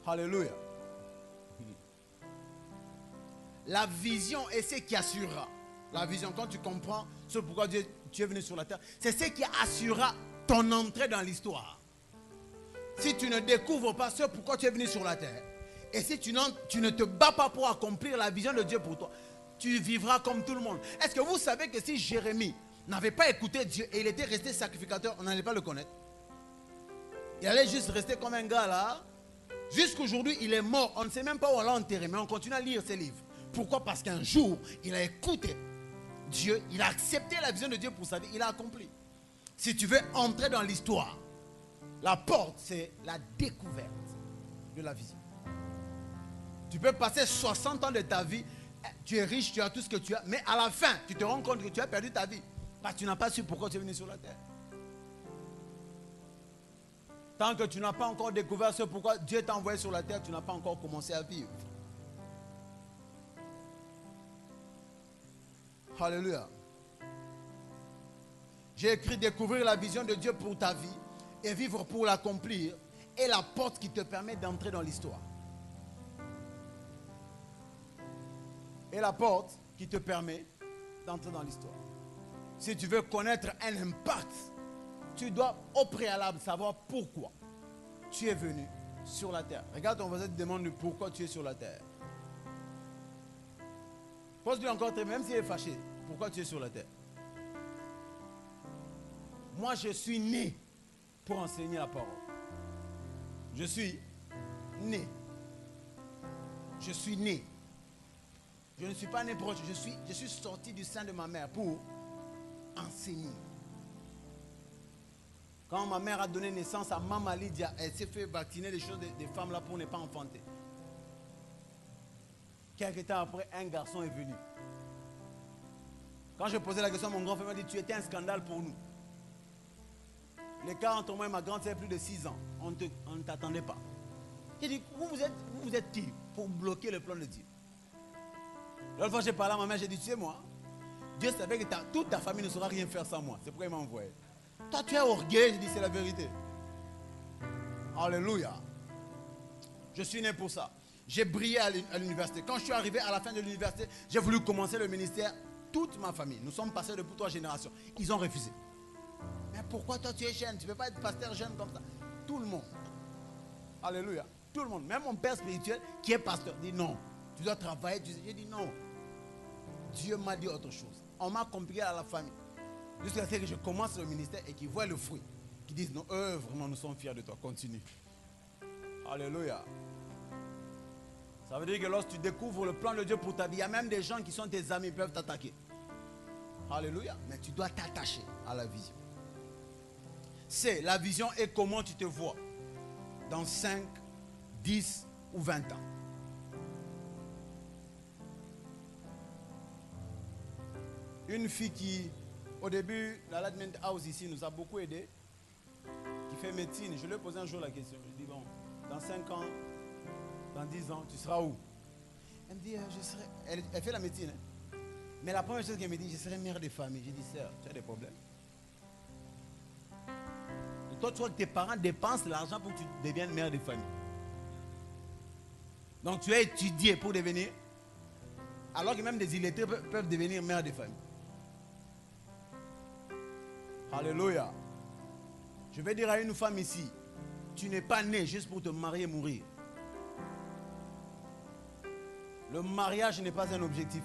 Alléluia. La vision est ce qui assurera. La vision, quand tu comprends ce pourquoi tu es venu sur la terre, c'est ce qui assurera ton entrée dans l'histoire. Si tu ne découvres pas ce pourquoi tu es venu sur la terre, et si tu ne te bats pas pour accomplir la vision de Dieu pour toi, tu vivras comme tout le monde. Est-ce que vous savez que si Jérémie n'avait pas écouté Dieu et il était resté sacrificateur, on n'allait pas le connaître? Il allait juste rester comme un gars là. Jusqu'aujourd'hui, il est mort. On ne sait même pas où on l'a enterré, mais on continue à lire ses livres. Pourquoi? Parce qu'un jour, il a écouté Dieu, il a accepté la vision de Dieu pour sa vie, il a accompli. Si tu veux entrer dans l'histoire, la porte, c'est la découverte de la vision. Tu peux passer 60 ans de ta vie, tu es riche, tu as tout ce que tu as, mais à la fin, tu te rends compte que tu as perdu ta vie parce que tu n'as pas su pourquoi tu es venu sur la terre. Tant que tu n'as pas encore découvert ce pourquoi Dieu t'a envoyé sur la terre, tu n'as pas encore commencé à vivre. Alléluia. J'ai écrit découvrir la vision de Dieu pour ta vie et vivre pour l'accomplir est la porte qui te permet d'entrer dans l'histoire. Et la porte qui te permet d'entrer dans l'histoire. Si tu veux connaître un impact, tu dois au préalable savoir pourquoi tu es venu sur la terre. Regarde ton voisin, te demande pourquoi tu es sur la terre. Pose-lui encore, même s'il est fâché, pourquoi tu es sur la terre? Moi, je suis né pour enseigner la parole. Je suis né. Je suis né. Je ne suis pas né pour... Je suis sorti du sein de ma mère pour enseigner. Quand ma mère a donné naissance à Mama Lydia, elle s'est fait vacciner les choses des femmes là pour ne pas enfanter. Quelques temps après, un garçon est venu. Quand je posais la question, mon grand frère m'a dit, tu étais un scandale pour nous. L'écart entre moi et ma grande, c'est plus de 6 ans. On ne t'attendait pas. J'ai dit, vous êtes qui pour bloquer le plan de Dieu? L'autre fois, j'ai parlé à ma mère, j'ai dit, tu sais moi, Dieu savait que toute ta famille ne saura rien faire sans moi. C'est pourquoi il m'a envoyé. Toi, tu es orgueilleux. J'ai dit, c'est la vérité. Alléluia. Je suis né pour ça. J'ai brillé à l'université. Quand je suis arrivé à la fin de l'université, j'ai voulu commencer le ministère. Toute ma famille, nous sommes passés depuis 3 générations. Ils ont refusé. Mais pourquoi toi tu es jeune? Tu ne peux pas être pasteur jeune comme ça. Tout le monde. Alléluia. Tout le monde. Même mon père spirituel qui est pasteur dit non. Tu dois travailler. J'ai dit non. Dieu m'a dit autre chose. On m'a compliqué à la famille. Jusqu'à ce que je commence le ministère et qu'ils voient le fruit. Qu'ils disent non, vraiment nous sommes fiers de toi. Continue. Alléluia. Ça veut dire que lorsque tu découvres le plan de Dieu pour ta vie, il y a même des gens qui sont tes amis, ils peuvent t'attaquer. Alléluia. Mais tu dois t'attacher à la vision. C'est la vision et comment tu te vois dans 5, 10 ou 20 ans. Une fille qui, au début, la Ladment House ici nous a beaucoup aidé, qui fait médecine. Je lui ai posé un jour la question. Je lui ai dit, bon, dans 5 ans, dans 10 ans, tu seras où? Elle me dit, je serai... Elle fait la médecine. Hein? Mais la première chose qu'elle me dit, je serai mère de famille. J'ai dit, sœur, tu as des problèmes. Et toi, tu vois que tes parents dépensent l'argent pour que tu deviennes mère de famille. Donc tu as étudié pour devenir, alors que même des illettrés peuvent devenir mère de famille. Alléluia. Je vais dire à une femme ici, tu n'es pas né juste pour te marier et mourir. Le mariage n'est pas un objectif.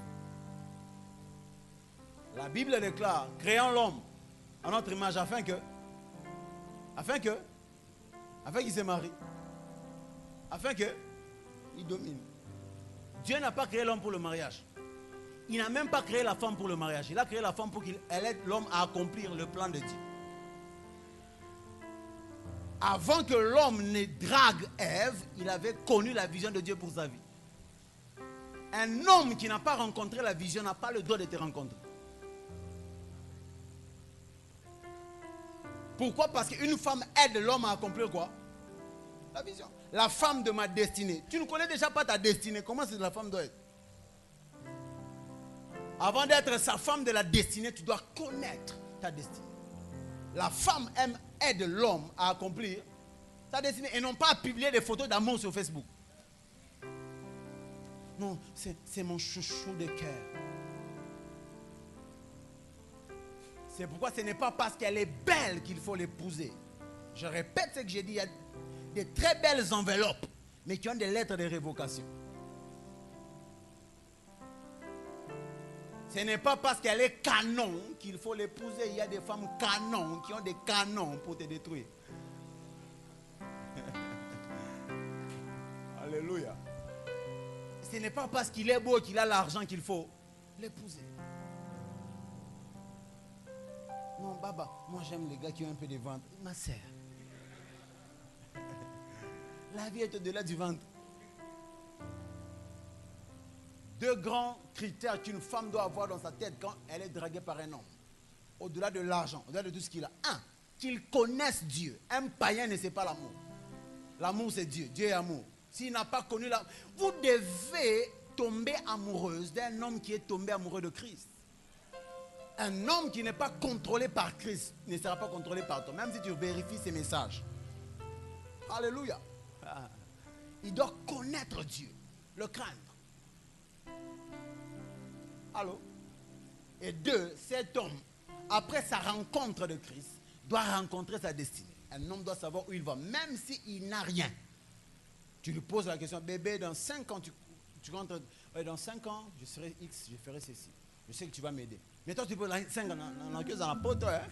La Bible déclare, créons l'homme à notre image afin qu'il se marie, afin qu'il domine. Dieu n'a pas créé l'homme pour le mariage. Il n'a même pas créé la femme pour le mariage. Il a créé la femme pour qu'elle aide l'homme à accomplir le plan de Dieu. Avant que l'homme ne drague Ève, il avait connu la vision de Dieu pour sa vie. Un homme qui n'a pas rencontré la vision n'a pas le droit de te rencontrer. Pourquoi? Parce qu'une femme aide l'homme à accomplir quoi? La vision. La femme de ma destinée. Tu ne connais déjà pas ta destinée. Comment c'est la femme doit être? Avant d'être sa femme de la destinée, tu dois connaître ta destinée. La femme aide l'homme à accomplir sa destinée et non pas à publier des photos d'amour sur Facebook. Non, c'est mon chouchou de cœur. C'est pourquoi ce n'est pas parce qu'elle est belle qu'il faut l'épouser. Je répète ce que j'ai dit, il y a des très belles enveloppes, mais qui ont des lettres de révocation. Ce n'est pas parce qu'elle est canon qu'il faut l'épouser. Il y a des femmes canons qui ont des canons pour te détruire. Alléluia. Ce n'est pas parce qu'il est beau, qu'il a l'argent qu'il faut l'épouser. Non, Baba, moi j'aime les gars qui ont un peu de ventre. Ma sœur, la vie est au-delà du ventre. 2 grands critères qu'une femme doit avoir dans sa tête quand elle est draguée par un homme. Au-delà de l'argent, au-delà de tout ce qu'il a. 1, qu'il connaisse Dieu. Un païen ne sait pas l'amour. L'amour c'est Dieu. Dieu est amour. S'il n'a pas connu l'amour, vous devez tomber amoureuse d'un homme qui est tombé amoureux de Christ. Un homme qui n'est pas contrôlé par Christ ne sera pas contrôlé par toi, même si tu vérifies ses messages. Alléluia. Il doit connaître Dieu, le craindre. Allô? Et 2, cet homme, après sa rencontre de Christ, doit rencontrer sa destinée. Un homme doit savoir où il va, même s'il n'a rien. Tu lui poses la question, bébé, dans 5 ans, tu rentres, dans 5 ans, je serai X, je ferai ceci. Je sais que tu vas m'aider. Mais toi, tu peux 5 ans dans la peau, toi, hein?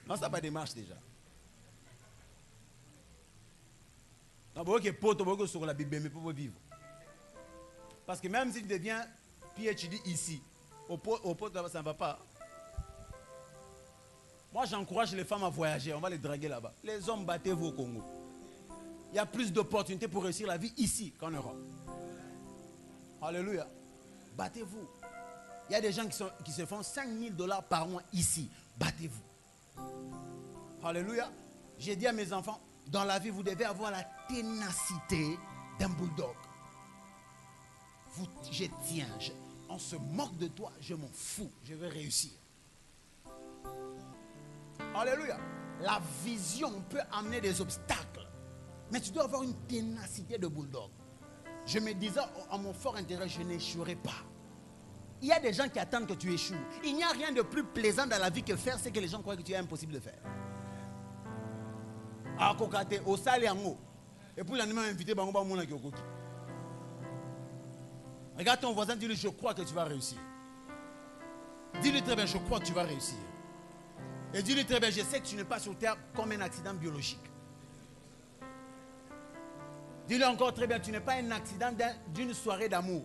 Non, ça n'a pas de démarche déjà. Donc, il faut sur la Bible, mais pour vivre. Parce que même si tu deviens PhD ici, au pot, ça ne va pas. Moi, j'encourage les femmes à voyager. On va les draguer là-bas. Les hommes, battez-vous au Congo. Il y a plus d'opportunités pour réussir la vie ici qu'en Europe. Alléluia. Battez-vous. Il y a des gens qui se font 5 000 $ par mois ici. Battez-vous. Alléluia. J'ai dit à mes enfants, dans la vie, vous devez avoir la ténacité d'un bulldog. Je tiens. On se moque de toi, je m'en fous. Je vais réussir. Alléluia. La vision peut amener des obstacles. Mais tu dois avoir une ténacité de bulldog. Je me disais à mon fort intérieur, je n'échouerai pas. Il y a des gens qui attendent que tu échoues. Il n'y a rien de plus plaisant dans la vie que faire ce que les gens croient que tu es impossible de faire. Ah, kokate, au sale yango. Et puis l'animal invité, bango mona ki okoki. Regarde ton voisin, dis-lui, je crois que tu vas réussir. Dis-lui très bien, je crois que tu vas réussir. Et dis-lui très bien, je sais que tu n'es pas sur terre comme un accident biologique. Dis-lui encore très bien, tu n'es pas un accident d'une soirée d'amour.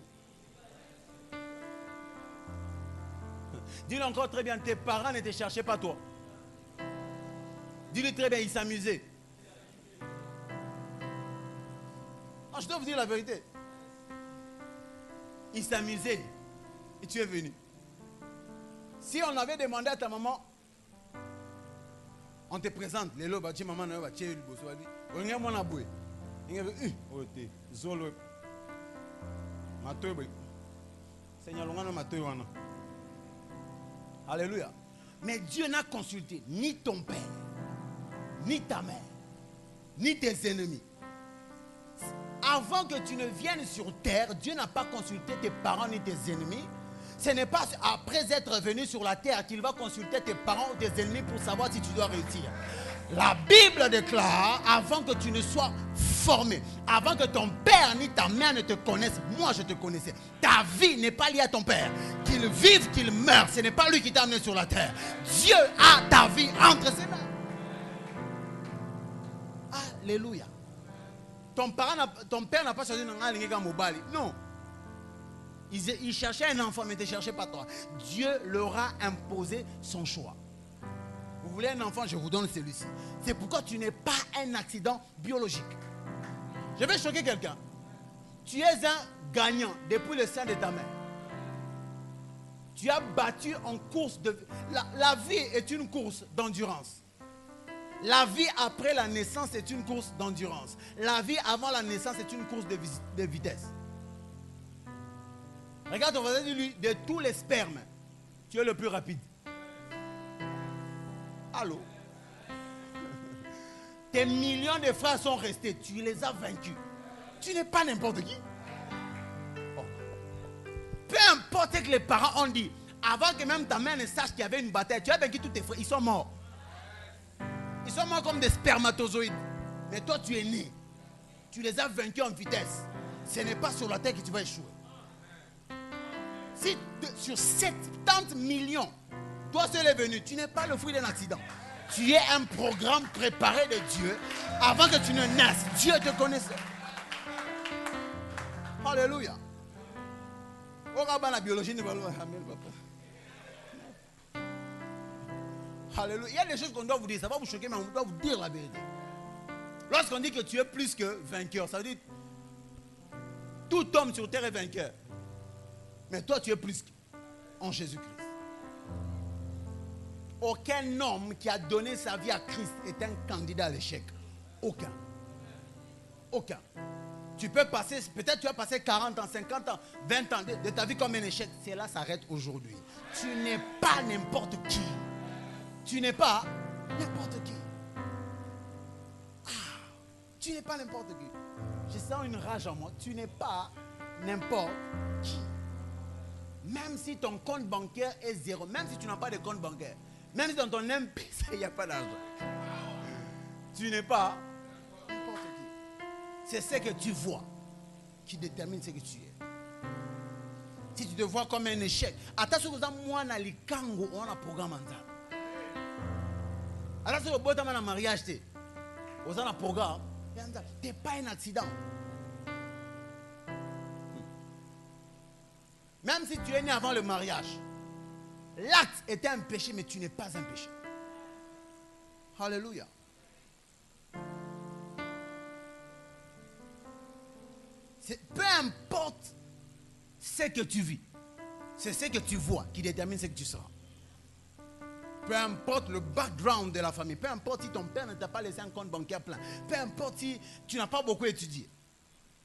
Dis-lui encore très bien, tes parents ne te cherchaient pas toi. Dis-lui très bien, ils s'amusaient. Ah, je dois vous dire la vérité. Ils s'amusaient et tu es venu. Si on avait demandé à ta maman, on te présente, les lots, tu maman, tu es le boss, on est mon aboué. Il y avait Zolo. Seigneur, alléluia. Mais Dieu n'a consulté ni ton père, ni ta mère, ni tes ennemis. Avant que tu ne viennes sur terre, Dieu n'a pas consulté tes parents ni tes ennemis. Ce n'est pas après être venu sur la terre qu'il va consulter tes parents ou tes ennemis pour savoir si tu dois réussir. La Bible déclare, avant que tu ne sois formé, avant que ton père ni ta mère ne te connaissent, moi je te connaissais. Ta vie n'est pas liée à ton père. Qu'il vive, qu'il meure, ce n'est pas lui qui t'a amené sur la terre. Dieu a ta vie entre ses mains. Alléluia. Ton père n'a pas choisi un mobile. Non. Il cherchait un enfant, mais il ne cherchait pas toi. Dieu leur a imposé son choix. Vous voulez un enfant, je vous donne celui-ci. C'est pourquoi tu n'es pas un accident biologique. Je vais choquer quelqu'un. Tu es un gagnant depuis le sein de ta mère. Tu as battu en course de... La vie est une course d'endurance. La vie après la naissance est une course d'endurance. La vie avant la naissance est une course de vitesse. Regarde, on va dire lui, de tous les spermes, tu es le plus rapide. Allô? Tes millions de frères sont restés, tu les as vaincus. Tu n'es pas n'importe qui. Oh. Peu importe ce que les parents ont dit, avant que même ta mère ne sache qu'il y avait une bataille, tu as vaincu tous tes frères, ils sont morts. Ils sont morts comme des spermatozoïdes. Mais toi, tu es né. Tu les as vaincus en vitesse. Ce n'est pas sur la terre que tu vas échouer. Si sur 70 millions, toi seul est venu, tu n'es pas le fruit d'un accident. Tu es un programme préparé de Dieu avant que tu ne naisses. Dieu te connaissait. Alléluia. La biologie ne va pas. Alléluia. Il y a des choses qu'on doit vous dire. Ça va vous choquer, mais on doit vous dire la vérité. Lorsqu'on dit que tu es plus que vainqueur, ça veut dire tout homme sur terre est vainqueur. Mais toi, tu es plus en Jésus-Christ. Aucun homme qui a donné sa vie à Christ est un candidat à l'échec. Aucun. Aucun. Tu peux passer, peut-être tu as passé 40 ans, 50 ans, 20 ans de ta vie comme un échec. Cela s'arrête aujourd'hui. Tu n'es pas n'importe qui. Tu n'es pas n'importe qui. Tu n'es pas n'importe qui. Je sens une rage en moi. Tu n'es pas n'importe qui. Même si ton compte bancaire est zéro, même si tu n'as pas de compte bancaire, même si dans ton MPC il n'y a pas d'argent, tu n'es pas n'importe qui. C'est ce que tu vois qui détermine ce que tu es. Si tu te vois comme un échec, attention que moi na likango on a programme en ça. Alors si vous êtes en mariage, vous avez un programme, tu n'es pas un accident. Même si tu es né avant le mariage, l'acte était un péché, mais tu n'es pas un péché. Alléluia. Peu importe ce que tu vis, C'est ce que tu vois qui détermine ce que tu seras. Peu importe le background de la famille, peu importe si ton père ne t'a pas laissé un compte bancaire plein, peu importe si tu n'as pas beaucoup étudié.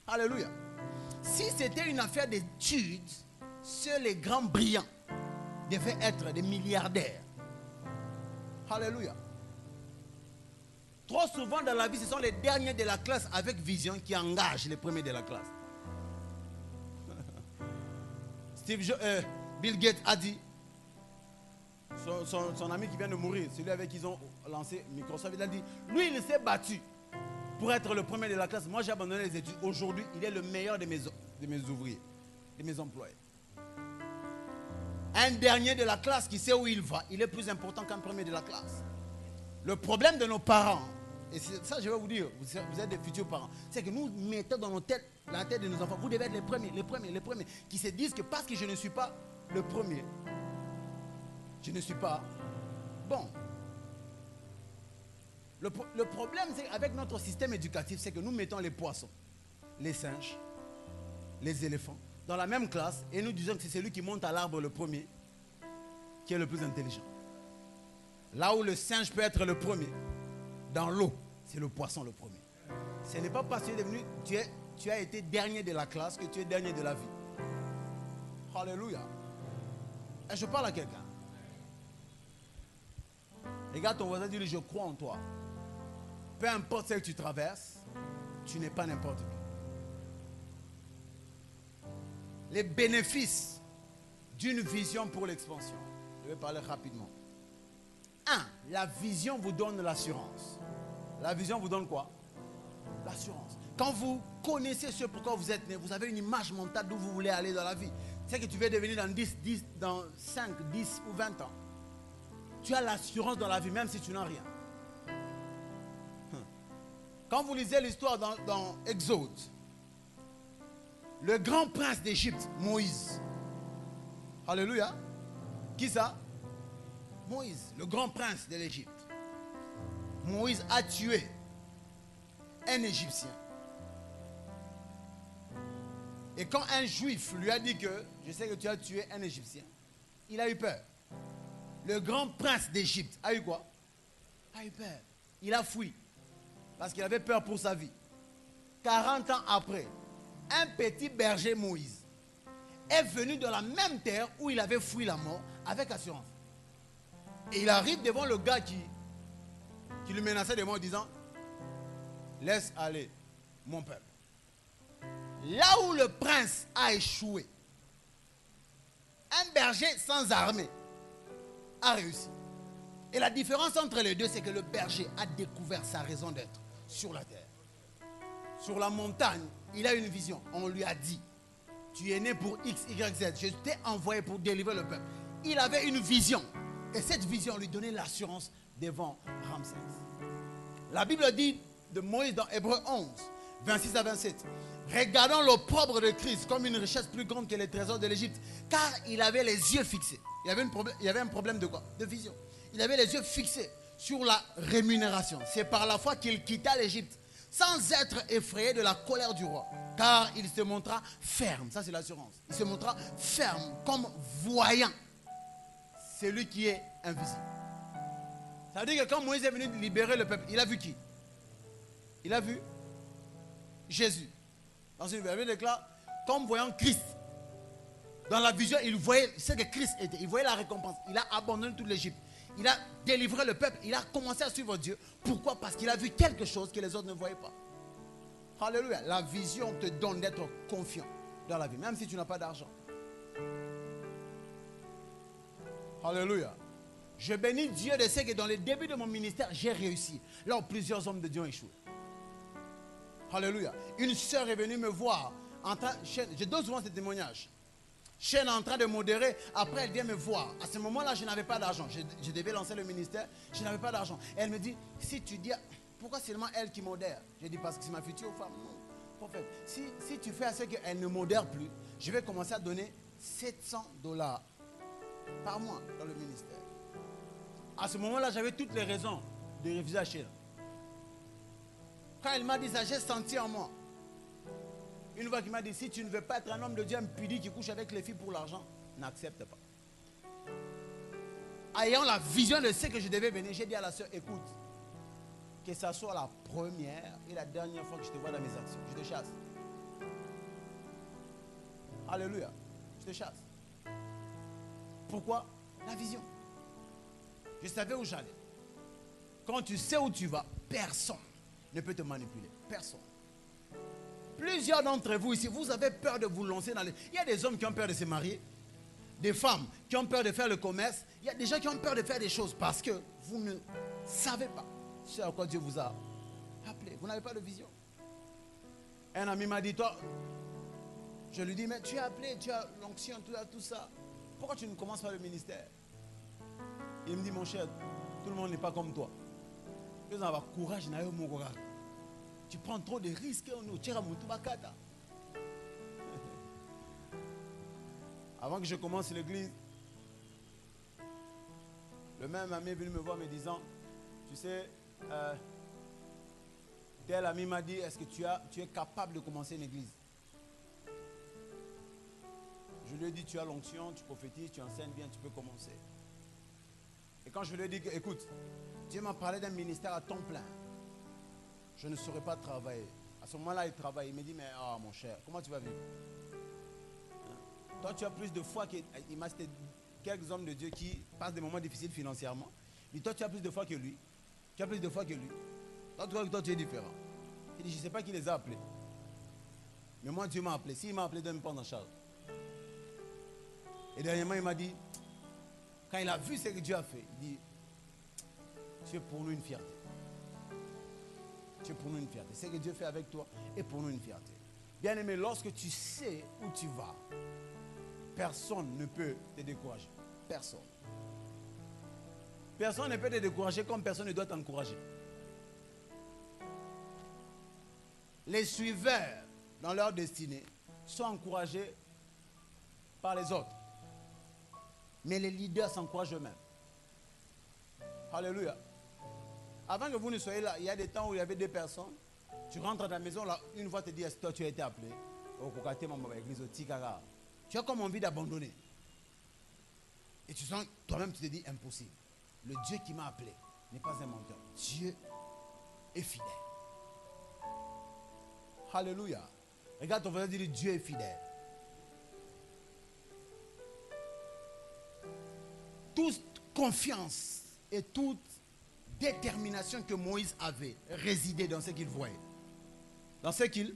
Alléluia. Si c'était une affaire d'études, seuls les grands brillants devaient être des milliardaires. Alléluia. Trop souvent dans la vie, ce sont les derniers de la classe avec vision qui engagent les premiers de la classe. Bill Gates a dit, son ami qui vient de mourir, celui avec qui ils ont lancé Microsoft, il a dit, lui il s'est battu pour être le premier de la classe. Moi j'ai abandonné les études. Aujourd'hui, il est le meilleur de mes ouvriers, de mes employés. Un dernier de la classe qui sait où il va, il est plus important qu'un premier de la classe. Le problème de nos parents, et c'est ça je vais vous dire, vous êtes des futurs parents, c'est que nous mettons dans nos têtes, la tête de nos enfants, vous devez être les premiers, qui se disent que parce que je ne suis pas le premier, je ne suis pas bon. Le problème, c'est qu'avec notre système éducatif, c'est que nous mettons les poissons, les singes, les éléphants, dans la même classe, et nous disons que c'est celui qui monte à l'arbre le premier qui est le plus intelligent. Là où le singe peut être le premier, dans l'eau, c'est le poisson le premier. Ce n'est pas parce que tu as été dernier de la classe que tu es dernier de la vie. Alléluia. Et je parle à quelqu'un. Regarde ton voisin, dis-lui, je crois en toi. Peu importe ce que tu traverses, tu n'es pas n'importe qui. Les bénéfices d'une vision pour l'expansion. Je vais parler rapidement. 1. La vision vous donne l'assurance. La vision vous donne quoi? L'assurance. Quand vous connaissez ce pourquoi vous êtes né, vous avez une image mentale d'où vous voulez aller dans la vie. C'est que tu veux devenir dans 5, 10 ou 20 ans. Tu as l'assurance dans la vie, même si tu n'as rien. Quand vous lisez l'histoire dans Exode, le grand prince d'Égypte, Moïse. Alléluia. Qui ça? Moïse, le grand prince de l'Égypte. Moïse a tué un Égyptien. Et quand un juif lui a dit que je sais que tu as tué un Égyptien, il a eu peur. Le grand prince d'Égypte a eu quoi? A eu peur. Il a fui. Parce qu'il avait peur pour sa vie. 40 ans après, un petit berger Moïse est venu de la même terre où il avait fui la mort avec assurance. Et il arrive devant le gars qui lui menaçait de mort en disant, laisse aller mon peuple. Là où le prince a échoué, un berger sans armée a réussi. Et la différence entre les deux, c'est que le berger a découvert sa raison d'être sur la terre. Sur la montagne, il a une vision. On lui a dit, tu es né pour X, Y, Z. Je t'ai envoyé pour délivrer le peuple. Il avait une vision. Et cette vision lui donnait l'assurance devant Ramsès. La Bible dit de Moïse dans Hébreux 11, 26 à 27. Regardons l'opprobre de Christ comme une richesse plus grande que les trésors de l'Égypte. Car il avait les yeux fixés. Il y avait un problème de quoi? De vision. Il avait les yeux fixés sur la rémunération. C'est par la foi qu'il quitta l'Égypte sans être effrayé de la colère du roi. Car il se montra ferme. Ça, c'est l'assurance. Il se montra ferme comme voyant celui qui est invisible. Ça veut dire que quand Moïse est venu libérer le peuple, il a vu qui? Il a vu Jésus. Dans une Bible, il déclare, comme voyant Christ. Dans la vision, il voyait ce que Christ était. Il voyait la récompense. Il a abandonné toute l'Égypte. Il a délivré le peuple. Il a commencé à suivre Dieu. Pourquoi? Parce qu'il a vu quelque chose que les autres ne voyaient pas. Alléluia. La vision te donne d'être confiant dans la vie, même si tu n'as pas d'argent. Alléluia. Je bénis Dieu de ce que dans le début de mon ministère, j'ai réussi. Là où plusieurs hommes de Dieu ont échoué. Alléluia. Une sœur est venue me voir. Je donne souvent ce témoignage. Chaîne en train de modérer. Après, elle vient me voir. À ce moment-là, je n'avais pas d'argent. Je devais lancer le ministère. Je n'avais pas d'argent. Elle me dit, si tu dis, pourquoi seulement elle qui modère? Je dis, parce que c'est ma future femme. Non, prophète. Si tu fais à ce qu'elle ne modère plus, je vais commencer à donner $700 par mois dans le ministère. À ce moment-là, j'avais toutes les raisons de refuser à Sheila. Quand elle m'a dit ça, j'ai senti en moi une voix qui m'a dit, si tu ne veux pas être un homme de Dieu impudi qui couche avec les filles pour l'argent, n'accepte pas. Ayant la vision de ce que je devais venir, j'ai dit à la soeur, écoute, que ça soit la première et la dernière fois que je te vois dans mes actions, je te chasse. Alléluia, je te chasse. Pourquoi? La vision. Je savais où j'allais. Quand tu sais où tu vas, personne ne peut te manipuler. Personne. Plusieurs d'entre vous ici, vous avez peur de vous lancer dans les... Il y a des hommes qui ont peur de se marier, des femmes qui ont peur de faire le commerce. Il y a des gens qui ont peur de faire des choses parce que vous ne savez pas ce à quoi Dieu vous a appelé. Vous n'avez pas de vision. Un ami m'a dit, toi, je lui dis, mais tu es appelé, tu as l'onction, tout ça. Pourquoi tu ne commences pas le ministère? Il me dit, mon cher, tout le monde n'est pas comme toi. Courage, tu prends trop de risques. Avant que je commence l'église, le même ami est venu me voir me disant, tu sais, tel ami m'a dit, est-ce que tu es capable de commencer une église? Je lui ai dit, tu as l'onction, tu prophétises, tu enseignes bien, tu peux commencer. Et quand je lui ai dit, écoute, Dieu m'a parlé d'un ministère à temps plein, je ne saurais pas travailler. À ce moment-là, il travaille. Il me dit, mais mon cher, comment tu vas vivre? Toi, tu as plus de foi que... Il m'a cité quelques hommes de Dieu qui passent des moments difficiles financièrement. Mais toi, tu as plus de foi que lui. Tu as plus de foi que lui. Toi, tu es différent. Il dit, je ne sais pas qui les a appelés. Mais moi, Dieu m'a appelé. S'il m'a appelé, de me prendre en charge. Et dernièrement, il m'a dit, quand il a vu ce que Dieu a fait, il dit, tu es pour nous une fierté. Tu es pour nous une fierté. Ce que Dieu fait avec toi est pour nous une fierté. Bien aimé, lorsque tu sais où tu vas, personne ne peut te décourager. Personne. Personne ne peut te décourager comme personne ne doit t'encourager. Les suiveurs dans leur destinée sont encouragés par les autres. Mais les leaders s'encouragent eux-mêmes. Alléluia. Avant que vous ne soyez là, il y a des temps où il y avait 2 personnes. Tu rentres à ta maison, là, une fois te dit, est-ce que toi tu as été appelé? Tu as comme envie d'abandonner. Et tu sens, toi-même tu te dis, impossible. Le Dieu qui m'a appelé n'est pas un menteur. Dieu est fidèle. Alléluia. Regarde ton frère, dire, Dieu est fidèle. Toute confiance et toute détermination que Moïse avait résidait dans ce qu'il voyait. Dans ce qu'il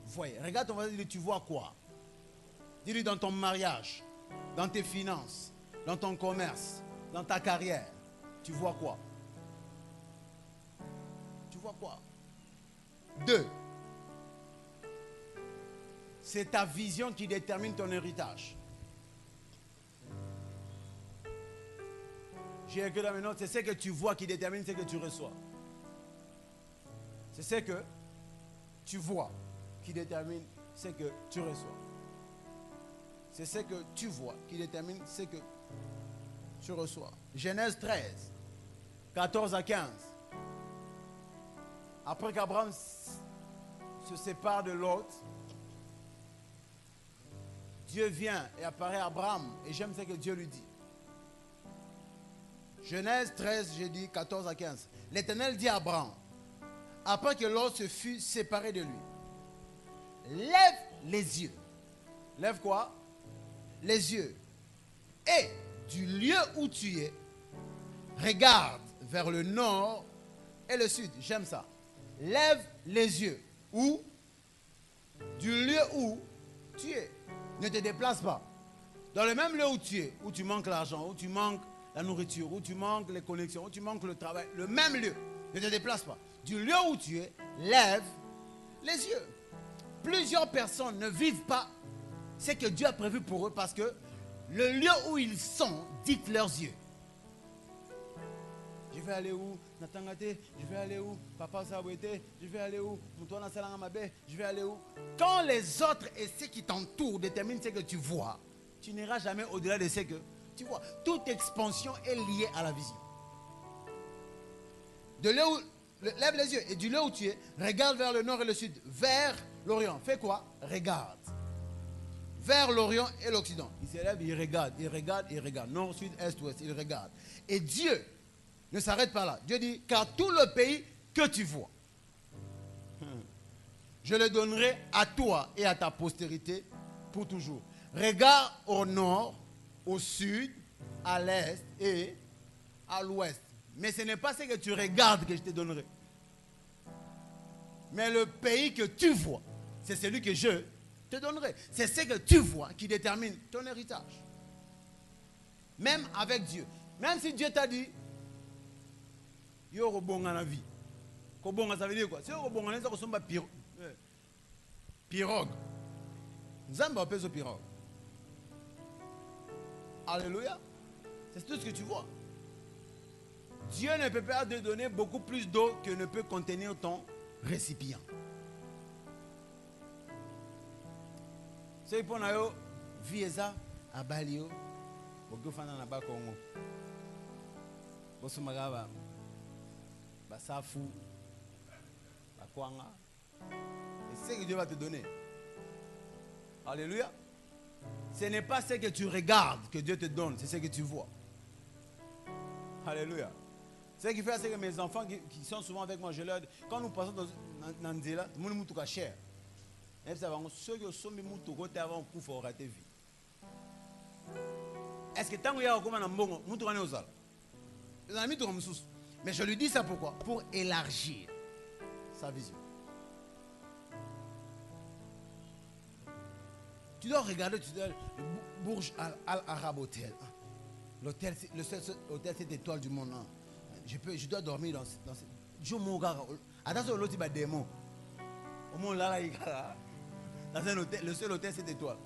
voyait. Regarde ton frère, tu vois quoi? Dis-lui dans ton mariage, dans tes finances, dans ton commerce, dans ta carrière. Tu vois quoi? Tu vois quoi? 2. C'est ta vision qui détermine ton héritage. J'ai écrit dans mes notes, c'est ce que tu vois qui détermine ce que tu reçois. C'est ce que tu vois qui détermine ce que tu reçois. C'est ce que tu vois qui détermine ce que tu reçois. Genèse 13, 14 à 15. Après qu'Abraham se sépare de Lot, Dieu vient et apparaît à Abraham. Et j'aime ce que Dieu lui dit. Genèse 13, j'ai dit 14 à 15. L'Éternel dit à Abraham, après que Lot se fut séparé de lui, lève les yeux. Lève quoi? Les yeux. Et du lieu où tu es, regarde vers le nord et le sud. J'aime ça. Lève les yeux. Où? Du lieu où tu es. Ne te déplace pas. Dans le même lieu où tu es, où tu manques l'argent, où tu manques la nourriture, où tu manques les connexions, où tu manques le travail, le même lieu. Ne te déplace pas. Du lieu où tu es, lève les yeux. Plusieurs personnes ne vivent pas ce que Dieu a prévu pour eux parce que le lieu où ils sont dicte leurs yeux. Je vais aller où? Natangate, je vais aller où? Papa Sabouete, je vais aller où? Moutouana Salangamabe, je vais aller où? Quand les autres et ceux qui t'entourent déterminent ce que tu vois, tu n'iras jamais au-delà de ce que tu vois. Toute expansion est liée à la vision. De là où, lève les yeux et du lieu où tu es, regarde vers le nord et le sud, vers l'orient. Fais quoi? Regarde. vers l'Orient et l'Occident. Il s'élève, il regarde, il regarde, il regarde. Nord, sud, est, ouest, il regarde. Et Dieu ne s'arrête pas là. Dieu dit, car tout le pays que tu vois, je le donnerai à toi et à ta postérité pour toujours. Regarde au nord, au sud, à l'est et à l'ouest. Mais ce n'est pas ce que tu regardes que je te donnerai. Mais le pays que tu vois, c'est celui que je te donnerai. C'est ce que tu vois qui détermine ton héritage. Même avec Dieu. Même si Dieu t'a dit, yo robonga na vie. Kobonga, ça veut dire quoi? Si yo robonga, ça ressemble à pirogue. Nzamba appelle ce pirogue. Alléluia. C'est tout ce que tu vois. Dieu ne peut pas te donner beaucoup plus d'eau que ne peut contenir ton récipient. C'est pour nous, Vieza, à Balio, au Gouffana na Bakongo. Bosumagaba, Basafu, Bakwanga. C'est ce que Dieu va te donner. Alléluia. Ce n'est pas ce que tu regardes que Dieu te donne, c'est ce que tu vois. Alléluia. Ce qui fait, c'est que mes enfants qui sont souvent avec moi, je leur dis, quand nous passons dans Nzela, tout le monde est cher. Ceux qui sont avant pour faire rater vie. Est-ce que tant qu'il y a un bon, nous tournons aux amis. Mais je lui dis ça pourquoi? Pour élargir sa vision. Tu dois regarder le Burj Al Arab Hotel. L'hôtel, le seul hôtel 7 étoiles du monde. Je dois dormir dans ce. Je mon gars. Attention, l'autre il va démon. Au moins là, il a. Dans un hôtel, le seul hôtel 7 étoiles.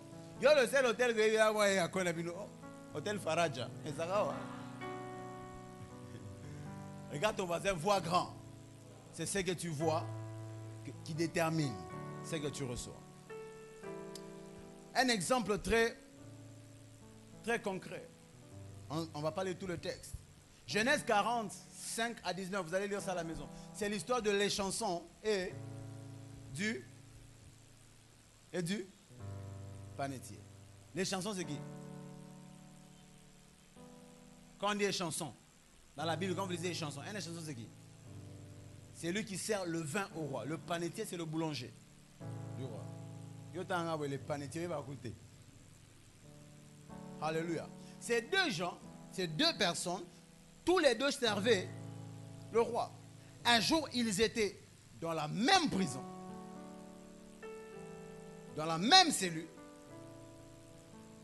Il y a le seul hôtel que il y a à Konabino. Hôtel Faraja. Et ça va. Regarde ton voisin, vois grand. C'est ce que tu vois qui détermine ce que tu reçois. Un exemple très concret. On va parler de tout le texte. Genèse 40, 5 à 19, vous allez lire ça à la maison. C'est l'histoire de les chansons et du panetier. Les chansons, c'est qui? Quand on dit les chansons, dans la Bible, quand vous lisez les chansons, les chansons, c'est qui? C'est lui qui sert le vin au roi. Le panetier, c'est le boulanger du roi. Le panetier va écouter. Alléluia. Ces deux gens, ces deux personnes, tous les deux servaient le roi. Un jour, ils étaient dans la même prison, dans la même cellule.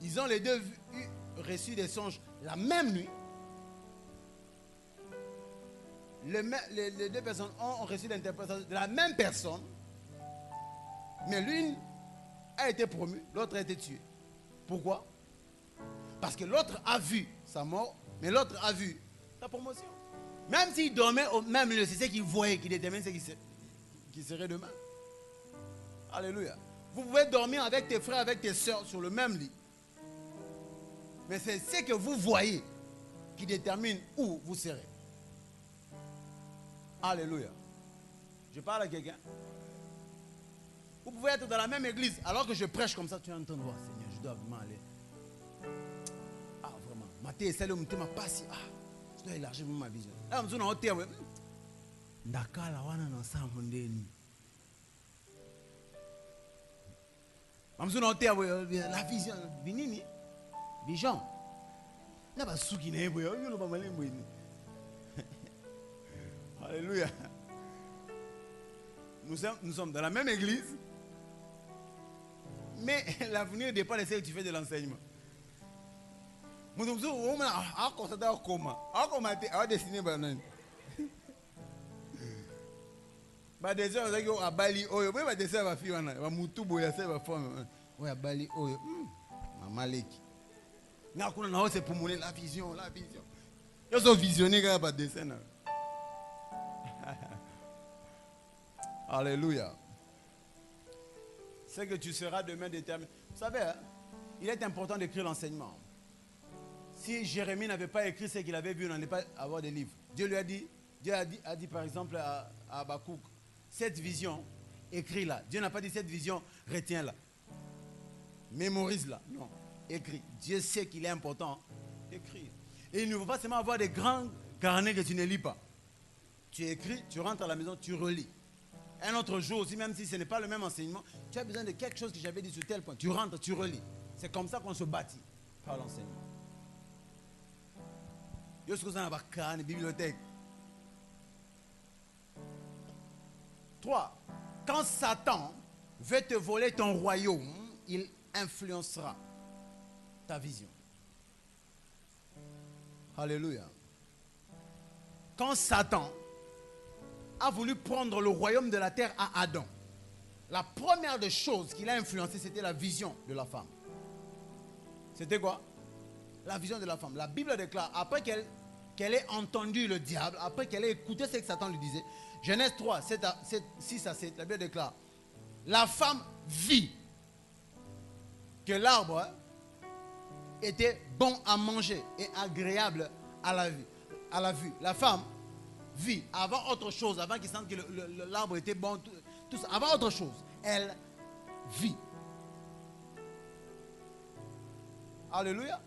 Ils ont les deux reçu des songes la même nuit. Les deux personnes ont reçu l'interprétation de la même personne, mais l'une a été promue, l'autre a été tuée. Pourquoi? Parce que l'autre a vu sa mort, mais l'autre a vu sa promotion. Même s'il dormait au même lieu, c'est ce qu'il voyait qui détermine ce qui serait demain. Alléluia. Vous pouvez dormir avec tes frères, avec tes soeurs sur le même lit. Mais c'est ce que vous voyez qui détermine où vous serez. Alléluia. Je parle à quelqu'un. Vous pouvez être dans la même église, alors que je prêche comme ça, tu es en train de voir, Seigneur, je dois vraiment aller. Ah, vraiment. Maté, c'est le mot m'a passé. Ah, je dois élargir ma vision. Là, je suis en terre. Ndakala wana na sambo ndeni. Je suis en terre, la vision. Vinini. Vision. N'a pas souki ne boyo, yo ba malembo ni. Alléluia. Nous sommes dans la même église. Mais l'avenir dépend de ce que tu fais de l'enseignement. Nous sommes la vision. Ils sont visionnés par le dessin. Alléluia. C'est que tu seras demain déterminé. Vous savez, hein, il est important d'écrire l'enseignement. Si Jérémie n'avait pas écrit ce qu'il avait vu, on n'allait pas avoir des livres. Dieu lui a dit, a dit par exemple à Habakkuk, cette vision, écris-la. Dieu n'a pas dit cette vision, retiens-la. Mémorise-la. Non, écris. Dieu sait qu'il est important d'écrire. Et il ne faut pas seulement avoir des grands carnets que tu ne lis pas. Tu écris, tu rentres à la maison, tu relis. Un autre jour aussi, même si ce n'est pas le même enseignement, tu as besoin de quelque chose que j'avais dit sur tel point. Tu rentres, tu relis. C'est comme ça qu'on se bâtit par l'enseignement. Yo ce que ça n'a pas une bibliothèque. 3. Quand Satan veut te voler ton royaume, il influencera ta vision. Alléluia. Quand Satan a voulu prendre le royaume de la terre à Adam, la première des choses qu'il a influencé, c'était la vision de la femme. C'était quoi? La vision de la femme. La Bible déclare, après qu'elle ait entendu le diable, après qu'elle ait écouté ce que Satan lui disait, Genèse 3, 6 à 7, la Bible déclare, la femme vit que l'arbre était bon à manger et agréable à la vue. La femme vit, avant autre chose, avant qu'il sente que l'arbre était bon, tout ça, avant autre chose, elle vit. Alléluia.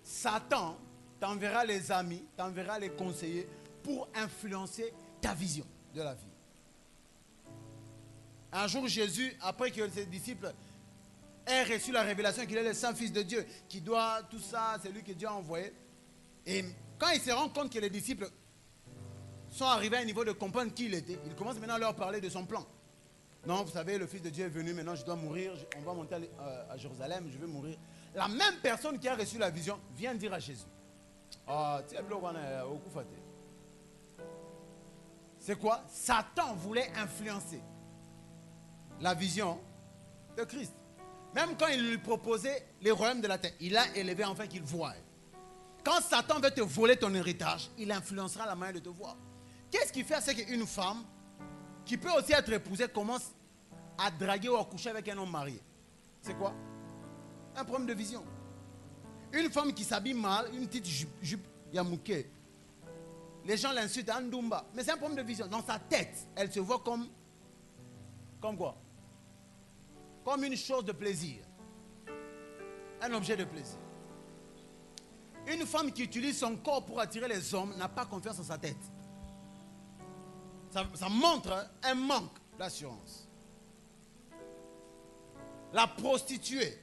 Satan t'enverra les amis, t'enverra les conseillers pour influencer ta vision de la vie. Un jour, Jésus, après que ses disciples aient reçu la révélation qu'il est le Saint-Fils de Dieu, qui doit tout ça, c'est lui que Dieu a envoyé. Et quand il se rend compte que les disciples sont arrivés à un niveau de comprendre qui il était, il commence maintenant à leur parler de son plan. Non, vous savez, le Fils de Dieu est venu, maintenant je dois mourir, on va monter à Jérusalem, je vais mourir. La même personne qui a reçu la vision vient dire à Jésus, c'est quoi? Satan voulait influencer la vision de Christ. Même quand il lui proposait les royaumes de la terre, il a élevé afin qu'il voie. Quand Satan veut te voler ton héritage, il influencera la manière de te voir. Qu'est-ce qui fait? C'est qu'une femme qui peut aussi être épousée commence à draguer ou à coucher avec un homme marié. C'est quoi? Un problème de vision. Une femme qui s'habille mal, une petite jupe yamouké, les gens l'insultent à Ndumba. Mais c'est un problème de vision. Dans sa tête, elle se voit comme quoi? Comme une chose de plaisir. Un objet de plaisir. Une femme qui utilise son corps pour attirer les hommes n'a pas confiance en sa tête. Ça montre un manque d'assurance. La prostituée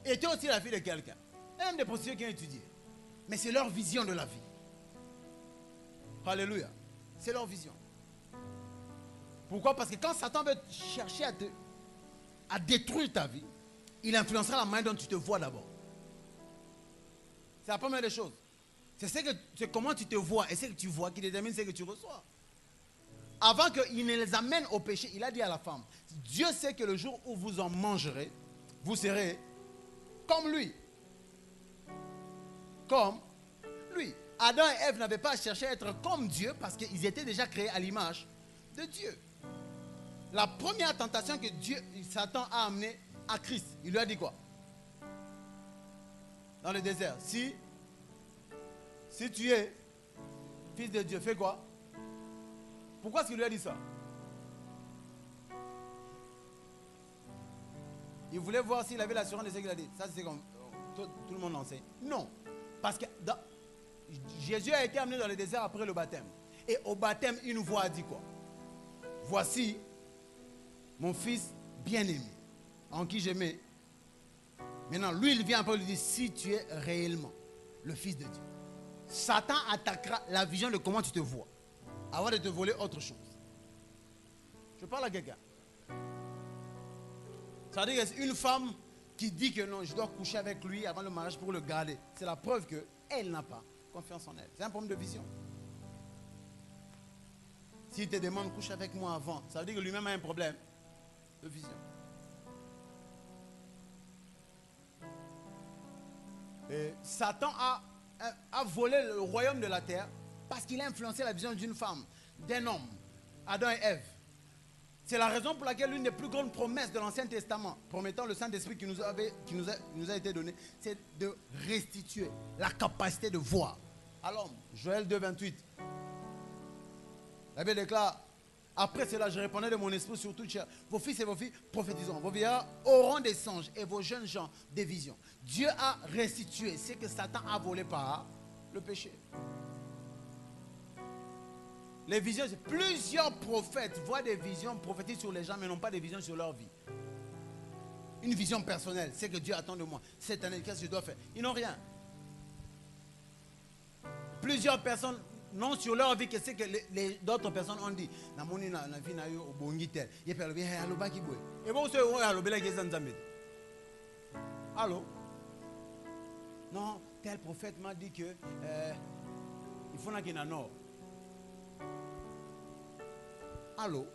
était aussi la fille de quelqu'un. Un des prostituées qui a étudié. Mais c'est leur vision de la vie. Alléluia. C'est leur vision. Pourquoi? Parce que quand Satan veut chercher à détruire ta vie, il influencera la manière dont tu te vois d'abord. C'est la première des choses. C'est comment tu te vois et ce que tu vois qui détermine ce que tu reçois. Avant qu'il ne les amène au péché, il a dit à la femme, Dieu sait que le jour où vous en mangerez, vous serez comme lui. Comme lui. Adam et Ève n'avaient pas cherché à être comme Dieu parce qu'ils étaient déjà créés à l'image de Dieu. La première tentation que Satan a amenée à Christ, il lui a dit quoi? Dans le désert, si tu es fils de Dieu, fais quoi? Pourquoi est-ce qu'il lui a dit ça? Il voulait voir s'il avait l'assurance de ce qu'il a dit. Ça, c'est comme tout le monde en sait. Non. Parce que Jésus a été amené dans le désert après le baptême. Et au baptême, une voix a dit quoi? Voici mon fils bien-aimé, en qui j'aimais. Maintenant, lui, il vient après, il lui dit, si tu es réellement le fils de Dieu, Satan attaquera la vision de comment tu te vois, avant de te voler autre chose. Je parle à quelqu'un. Ça veut dire qu'une femme qui dit que non, je dois coucher avec lui avant le mariage pour le garder, c'est la preuve qu'elle n'a pas confiance en elle. C'est un problème de vision. S'il te demande couche avec moi avant, ça veut dire que lui-même a un problème de vision. Et Satan a volé le royaume de la terre parce qu'il a influencé la vision d'une femme, d'un homme, Adam et Ève. C'est la raison pour laquelle l'une des plus grandes promesses de l'Ancien Testament, promettant le Saint-Esprit qui nous a été donné, c'est de restituer la capacité de voir à l'homme. Joël 2, 28. La Bible déclare, Après cela, je répandrai de mon esprit sur toute chair. Vos fils et vos filles prophétiseront. Vos vieillards auront des songes et vos jeunes gens des visions. Dieu a restitué ce que Satan a volé par le péché. Les visions, plusieurs prophètes voient des visions prophétiques sur les gens, mais n'ont pas des visions sur leur vie. Une vision personnelle, c'est que Dieu attend de moi. Cette année, qu'est-ce que je dois faire? Ils n'ont rien. Plusieurs personnes n'ont sur leur vie que c'est que d'autres personnes ont dit. Allô? Non, tel prophète m'a dit que il faut qu'il y ait un or. Allô?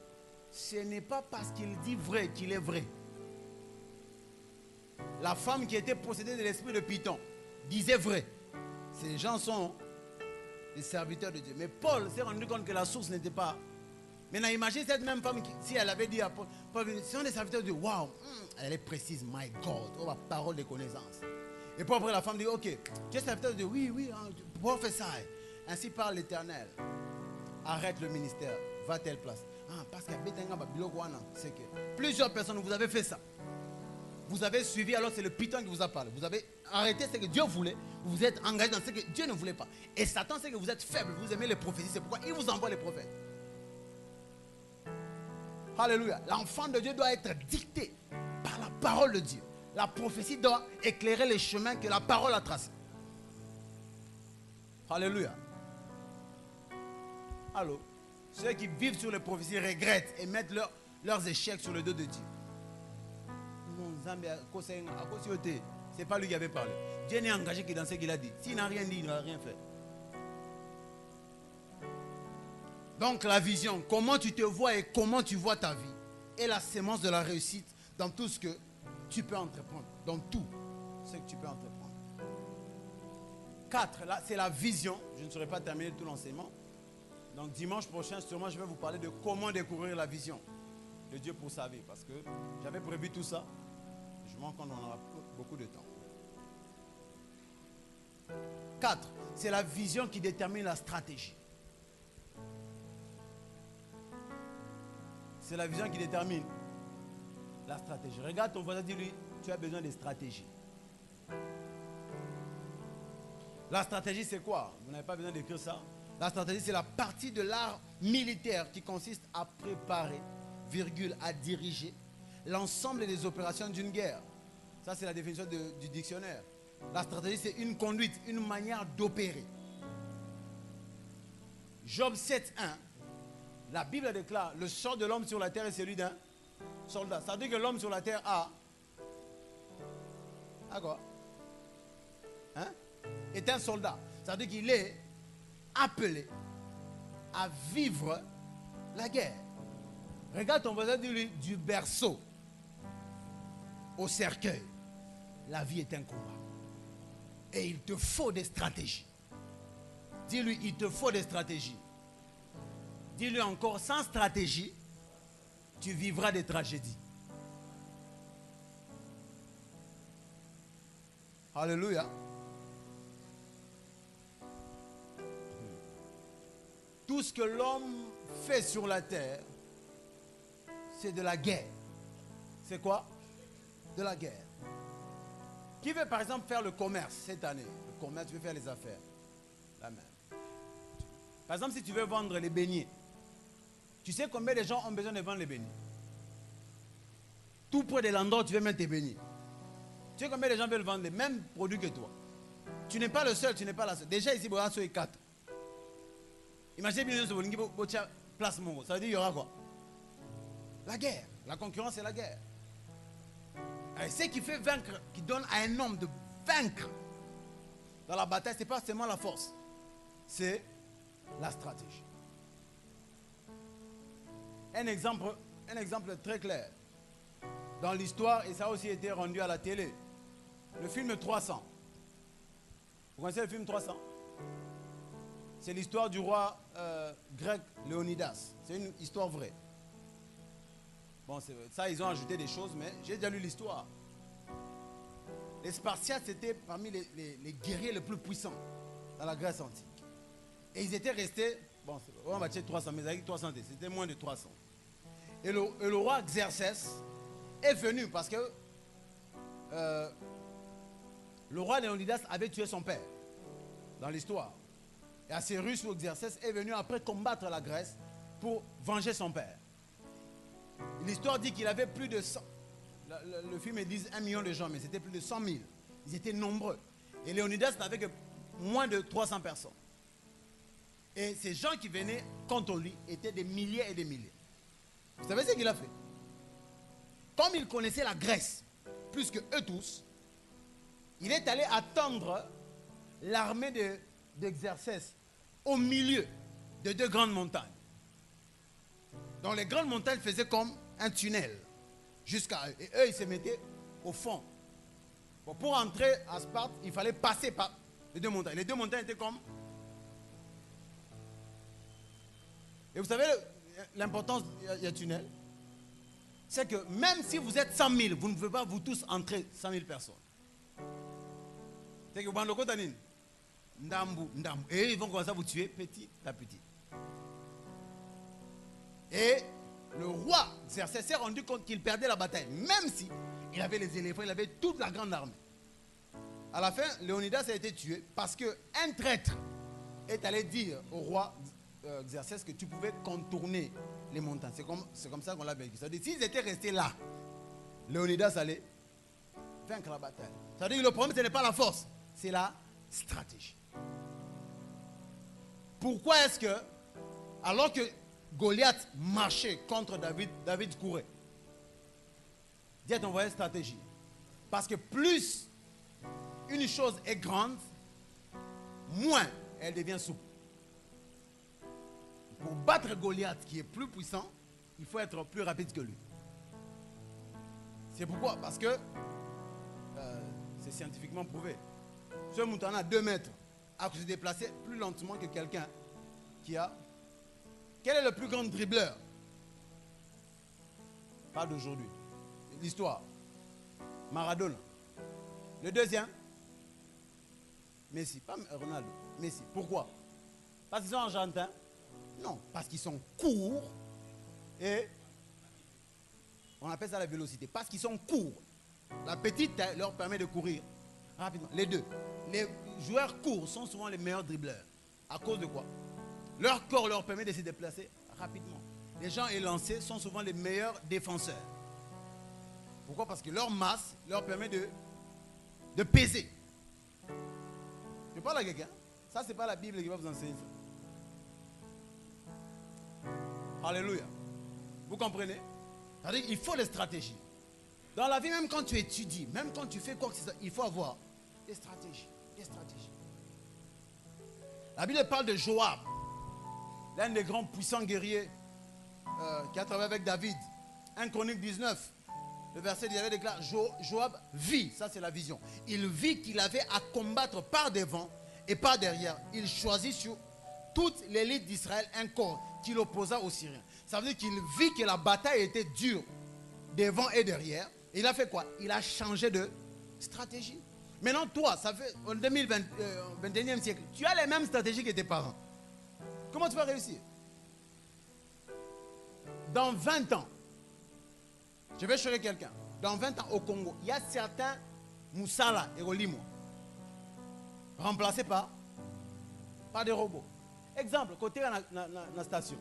Ce n'est pas parce qu'il dit vrai qu'il est vrai. La femme qui était possédée de l'esprit de Python disait vrai. Ces gens sont des serviteurs de Dieu. Mais Paul s'est rendu compte que la source n'était pas. Maintenant, imagine cette même femme qui, si elle avait dit à Paul, ce sont des serviteurs de Dieu. Waouh, elle est précise, my God, oh, la parole de connaissance. Et puis après, la femme dit, ok, tu es serviteur de Dieu. Oui, oui, prophétie. Ainsi parle l'Éternel. Arrête le ministère, va à telle place. Parce que c'est que plusieurs personnes, vous avez fait ça. Vous avez suivi, alors c'est le Python qui vous a parlé. Vous avez arrêté ce que Dieu voulait. Vous vous êtes engagé dans ce que Dieu ne voulait pas. Et Satan sait que vous êtes faible. Vous aimez les prophéties. C'est pourquoi il vous envoie les prophètes. Alléluia. L'enfant de Dieu doit être dicté par la parole de Dieu. La prophétie doit éclairer les chemins que la parole a tracés. Alléluia. Allô. Ceux qui vivent sur les prophéties regrettent et mettent leurs échecs sur le dos de Dieu. C'est pas lui qui avait parlé. Dieu n'est engagé que dans ce qu'il a dit. S'il n'a rien dit, il n'a rien fait. Donc la vision, comment tu te vois et comment tu vois ta vie, est la sémence de la réussite dans tout ce que tu peux entreprendre. Dans tout ce que tu peux entreprendre. 4, là, c'est la vision. Je ne saurais pas terminer tout l'enseignement. Donc dimanche prochain, sûrement, je vais vous parler de comment découvrir la vision de Dieu pour sa vie. Parce que j'avais prévu tout ça. Je me rends compte qu'on aura beaucoup de temps. 4, c'est la vision qui détermine la stratégie. C'est la vision qui détermine la stratégie. Regarde ton voisin, dis-lui, tu as besoin de stratégie. La stratégie, c'est quoi? Vous n'avez pas besoin d'écrire ça. La stratégie, c'est la partie de l'art militaire qui consiste à préparer, à diriger l'ensemble des opérations d'une guerre. Ça, c'est la définition du dictionnaire. La stratégie, c'est une conduite, une manière d'opérer. Job 7.1, la Bible déclare, le sort de l'homme sur la terre est celui d'un soldat. Ça veut dire que l'homme sur la terre a quoi? Est un soldat. Ça veut dire qu'il est appelé à vivre la guerre. Regarde ton voisin, dis-lui, du berceau au cercueil, la vie est un combat. Et il te faut des stratégies. Dis-lui, il te faut des stratégies. Dis-lui encore, sans stratégie, tu vivras des tragédies. Alléluia. Tout ce que l'homme fait sur la terre, c'est de la guerre. C'est quoi? De la guerre. Qui veut par exemple faire le commerce cette année? Le commerce, tu veux faire les affaires. La même. Par exemple, si tu veux vendre les beignets, tu sais combien de gens ont besoin de vendre les beignets? Tout près de l'endroit où tu veux mettre tes beignets. Tu sais combien de gens veulent vendre les mêmes produits que toi? Tu n'es pas le seul, tu n'es pas la seule. Déjà ici, il y a 4. Imaginez bien ce place Mongo. Ça veut dire qu'il y aura quoi? La guerre. La concurrence, c'est la guerre. Et ce qui fait vaincre, qui donne à un homme de vaincre dans la bataille, ce n'est pas seulement la force, c'est la stratégie. Un exemple très clair dans l'histoire, et ça a aussi été rendu à la télé, le film 300. Vous connaissez le film 300? C'est l'histoire du roi grec Léonidas. C'est une histoire vraie. Bon, ça, ils ont ajouté des choses, mais j'ai déjà lu l'histoire. Les Spartiates, c'était parmi les guerriers les plus puissants dans la Grèce antique. Et ils étaient restés, Bon, on va dire 300, mais avec 300, c'était moins de 300. Et le roi Xerxès est venu parce que le roi Léonidas avait tué son père dans l'histoire. Et Assyrus ou Xerxès est venu après combattre la Grèce pour venger son père. L'histoire dit qu'il avait plus de 100. Le film dit 1 million de gens, mais c'était plus de 100 000. Ils étaient nombreux. Et Léonidas n'avait que moins de 300 personnes. Et ces gens qui venaient contre lui étaient des milliers et des milliers. Vous savez ce qu'il a fait? Comme il connaissait la Grèce plus que eux tous, il est allé attendre l'armée d'Exercès au milieu de 2 grandes montagnes. Donc les grandes montagnes faisaient comme un tunnel jusqu'à eux. Et eux, ils se mettaient au fond. Bon, pour entrer à Sparte, il fallait passer par les 2 montagnes. Les 2 montagnes étaient comme... Et vous savez l'importance du tunnel? C'est que même si vous êtes 100 000, vous ne pouvez pas vous tous entrer 100 000 personnes. C'est que vous et ils vont commencer à vous tuer petit à petit. Et le roi Xerxès s'est rendu compte qu'il perdait la bataille, même si il avait les éléphants, il avait toute la grande armée. À la fin, Léonidas a été tué parce qu'un traître est allé dire au roi Xerxès que tu pouvais contourner les montagnes. C'est comme ça qu'on l'a vaincu. C'est-à-dire, s'ils étaient restés là, Léonidas allait vaincre la bataille. C'est-à-dire que le problème, ce n'est pas la force, c'est la stratégie. Pourquoi est-ce que, alors que Goliath marchait contre David, David courait? Dieu a envoyé une stratégie. Parce que plus une chose est grande, moins elle devient souple. Pour battre Goliath qui est plus puissant, il faut être plus rapide que lui. C'est pourquoi? Parce que c'est scientifiquement prouvé. Ce mouton a 2 mètres à se déplacer plus lentement que quelqu'un qui a... Quel est le plus grand dribbleur? Pas d'aujourd'hui. L'histoire. Maradona. Le deuxième? Messi. Pas Ronaldo. Messi. Pourquoi? Parce qu'ils sont argentins? Non. Parce qu'ils sont courts et on appelle ça la vélocité. Parce qu'ils sont courts. La petite taille leur permet de courir rapidement. Les deux. Les joueurs courts sont souvent les meilleurs dribbleurs. À cause de quoi? Leur corps leur permet de se déplacer rapidement. Les gens élancés sont souvent les meilleurs défenseurs. Pourquoi? Parce que leur masse leur permet de peser. Je parle à quelqu'un. Ça, ce n'est pas la Bible qui va vous enseigner ça. Alléluia. Vous comprenez? C'est-à-dire qu'il faut les stratégies. Dans la vie, même quand tu étudies, même quand tu fais quoi que ce soit, il faut avoir des stratégies. Des stratégies. La Bible parle de Joab, l'un des grands puissants guerriers qui a travaillé avec David. 1 Chronique 19, le verset il avait déclaré, Joab vit, ça c'est la vision. Il vit qu'il avait à combattre par devant et par derrière. Il choisit sur toute l'élite d'Israël un corps qui l'opposa aux Syriens. Ça veut dire qu'il vit que la bataille était dure devant et derrière. Et il a fait quoi? Il a changé de stratégie. Maintenant, toi, ça fait au 21e siècle, tu as les mêmes stratégies que tes parents. Comment tu vas réussir? Dans 20 ans, je vais choisir quelqu'un. Dans 20 ans, au Congo, il y a certains Moussala et Olimo remplacés par des robots. Exemple, côté la station.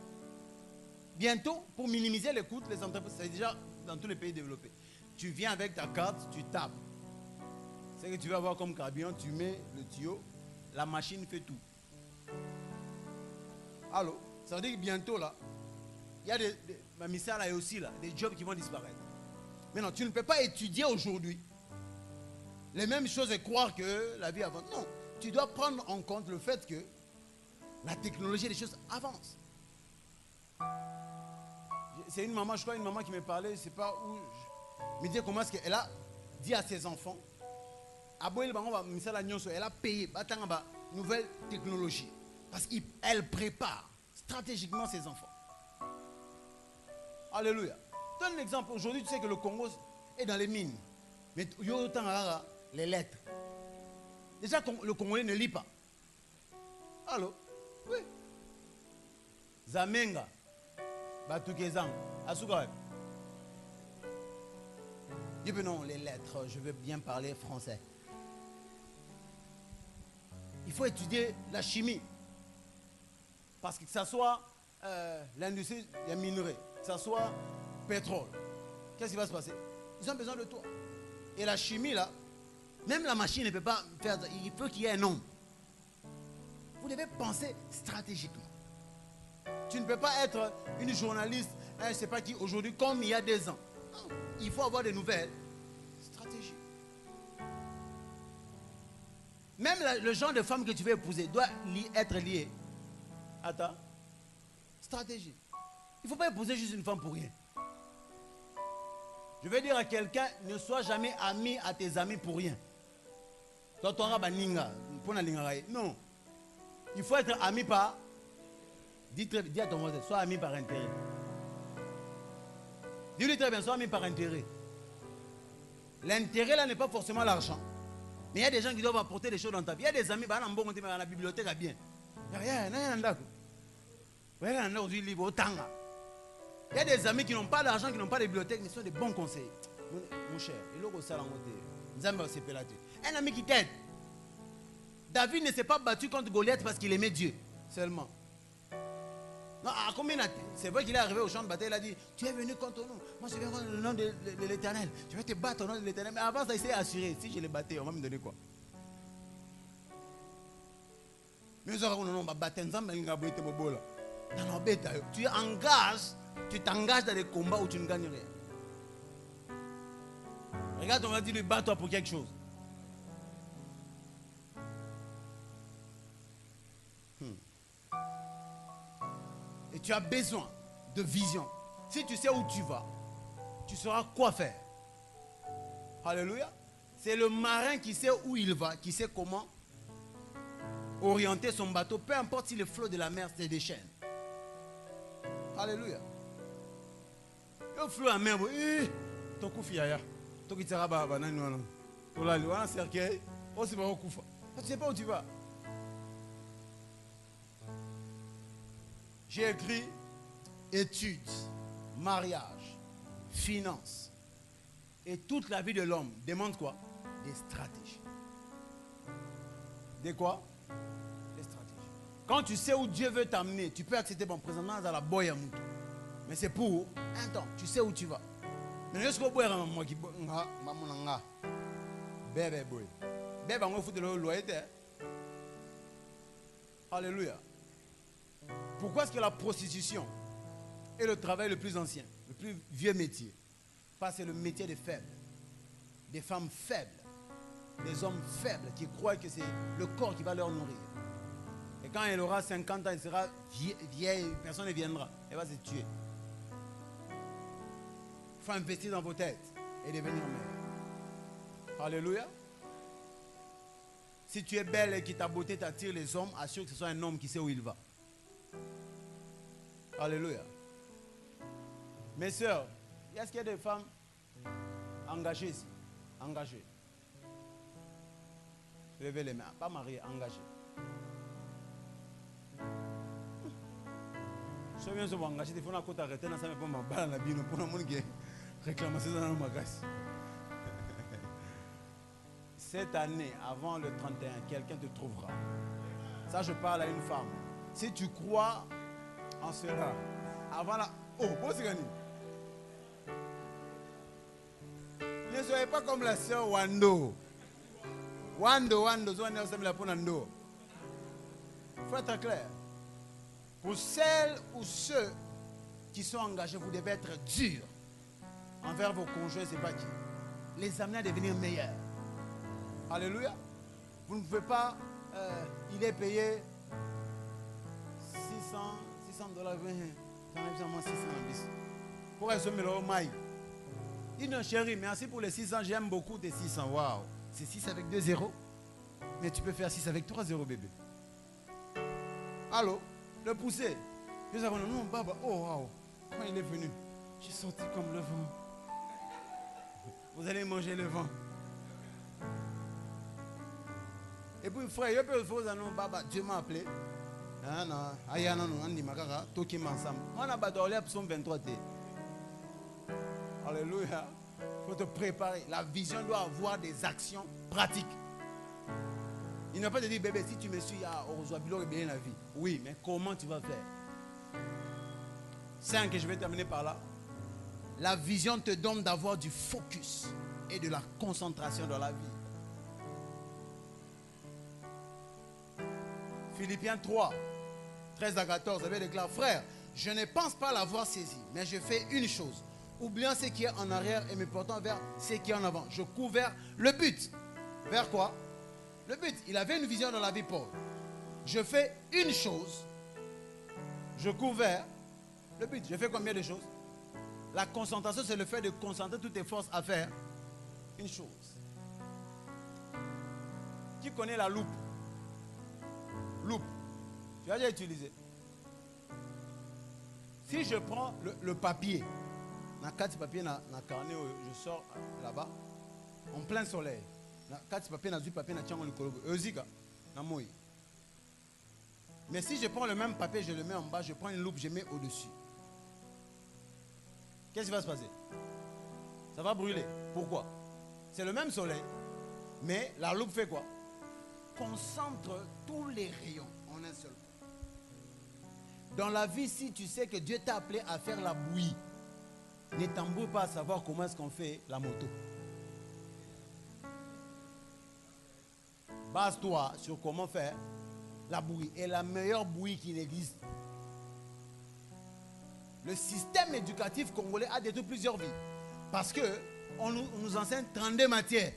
Bientôt, pour minimiser les coûts, les entreprises, c'est déjà dans tous les pays développés. Tu viens avec ta carte, tu tapes. C'est que tu vas avoir comme carburant, tu mets le tuyau, la machine fait tout. Allô? Ça veut dire que bientôt là, il y a ma mission là et aussi là, des jobs qui vont disparaître. Maintenant, tu ne peux pas étudier aujourd'hui les mêmes choses et croire que la vie avance. Non, tu dois prendre en compte le fait que la technologie, les choses avancent. C'est une maman, je crois, une maman qui me parlait, je ne sais pas où, me dit comment est-ce qu'elle a dit à ses enfants, elle a payé une nouvelle technologie. Parce qu'elle prépare stratégiquement ses enfants. Alléluia. Donne un exemple. Aujourd'hui, tu sais que le Congo est dans les mines. Mais il y a autant les lettres. Déjà, le Congolais ne lit pas. Allô? Oui. Zamenga. Batukezang. Asuka. Dis non, les lettres, je veux bien parler français. Il faut étudier la chimie. Parce que ça soit l'industrie des minerais, que ça soit pétrole. Qu'est-ce qui va se passer? Ils ont besoin de toi. Et la chimie, là, même la machine ne peut pas faire ça. Il faut qu'il y ait un homme. Vous devez penser stratégiquement. Tu ne peux pas être une journaliste, je ne sais pas qui, aujourd'hui, comme il y a 2 ans. Non. Il faut avoir des nouvelles stratégies. Même le genre de femme que tu veux épouser doit être lié à ta stratégie. Il ne faut pas épouser juste une femme pour rien. Je vais dire à quelqu'un, ne sois jamais ami à tes amis pour rien. Non. Il faut être ami par... Dis à ton voisin, sois ami par intérêt. Dis-lui très bien, sois ami par intérêt. L'intérêt là n'est pas forcément l'argent. Mais il y a des gens qui doivent apporter des choses dans ta vie. Il y a des amis, dans la bibliothèque, bien. Il y a des amis qui n'ont pas d'argent, qui n'ont pas de bibliothèque, mais sont des bons conseils. Mon cher, un ami qui t'aide. David ne s'est pas battu contre Goliath parce qu'il aimait Dieu seulement. Non, c'est vrai qu'il est arrivé au champ de bataille, il a dit, tu es venu contre nous. Moi, je viens contre le nom de l'Éternel. Je vais te battre au nom de l'Éternel. Mais avant ça, il s'est assuré. Si je les battais, on va me donner quoi? Mais tu t'engages dans des combats où tu ne gagnes rien. Regarde, on va dire, lui, bats-toi pour quelque chose. Et tu as besoin de vision. Si tu sais où tu vas, tu sauras quoi faire. Alléluia. C'est le marin qui sait où il va, qui sait comment orienter son bateau, peu importe si le flot de la mer se déchaîne. Alléluia. Le flot de la mer, tu sais pas où tu vas. J'ai écrit études, mariage, finances. Et toute la vie de l'homme demande quoi? Des stratégies. Des quoi? Des stratégies. Quand tu sais où Dieu veut t'amener, tu peux accepter mon présentement dans la boya moutou. Mais c'est pour un temps. Tu sais où tu vas. Mais jusqu'au bout, moi qui bébé boy. Bébé on fout de l'eau loyer. Alléluia. Pourquoi est-ce que la prostitution est le travail le plus ancien, le plus vieux métier? Parce que c'est le métier des faibles, des femmes faibles, des hommes faibles qui croient que c'est le corps qui va leur nourrir. Et quand elle aura 50 ans, elle sera vieille, personne ne viendra. Elle va se tuer. Il faut investir dans vos têtes et devenir meilleur. Alléluia. Si tu es belle et que ta beauté t'attire les hommes, assure que ce soit un homme qui sait où il va. Alléluia. Mes soeurs, est-ce qu'il y a des femmes engagées ici? Engagées. Levez les mains. Pas mariées, engagées. Je viens de vous engager. Il faut que arrêter. Ça me prend ma balle à la bine. Pour le réclamation dans le magasin. Cette année, avant le 31, quelqu'un te trouvera. Ça, je parle à une femme. Si tu crois en cela, avant la... Oh, bon, c'est gagné. Ne soyez pas comme la sœur Wando. Wando, il faut être clair. Pour celles ou ceux qui sont engagés, vous devez être durs envers vos conjoints, c'est pas qui. Les amener à devenir meilleurs. Alléluia. Vous ne pouvez pas, il est payé 600 dollars. Pour résumer le maï. Il dit, chérie, merci pour les 600, j'aime beaucoup tes 600. Waouh. C'est 6 avec 2 zéros. Mais tu peux faire 6 avec 3 zéros, bébé. Allô? Le pousser. Je dis, non, papa. Oh, waouh. Quand il est venu, j'ai sorti comme le vent. Vous allez manger le vent. Et puis, frère, il peut dire, non, papa, Dieu m'a appelé. Alléluia. Il faut te préparer. La vision doit avoir des actions pratiques. Il ne va pas te dire, bébé, si tu me suis à Orozoabilo et bien la vie. Oui, mais comment tu vas faire? 5, et je vais terminer par là. La vision te donne d'avoir du focus et de la concentration dans la vie. Philippiens 3, 13 à 14, avait déclaré, frère, je ne pense pas l'avoir saisi, mais je fais une chose. Oubliant ce qui est en arrière et me portant vers ce qui est en avant. Je cours vers le but. Vers quoi? Le but. Il avait une vision dans la vie, Paul. Je fais une chose. Je cours vers le but. Je fais combien de choses? La concentration, c'est le fait de concentrer toutes tes forces à faire une chose. Qui connaît la loupe? Loupe. Tu as déjà utilisé. Si je prends le papier, dans 4 papiers, dans le carnet, je sors là-bas, en plein soleil. Dans 4 papiers, dans 8 papiers, dans le carnet, mais si je prends le même papier, je le mets en bas, je prends une loupe, je mets au-dessus. Qu'est-ce qui va se passer? Ça va brûler. Pourquoi? C'est le même soleil, mais la loupe fait quoi? Concentre tous les rayons en un seul point. Dans la vie, si tu sais que Dieu t'a appelé à faire la bouillie, ne t'embrouille pas à savoir comment est-ce qu'on fait la moto. Base-toi sur comment faire la bouillie. Et la meilleure bouillie qu'il existe. Le système éducatif congolais a détruit plusieurs vies. Parce qu'on nous enseigne 32 matières.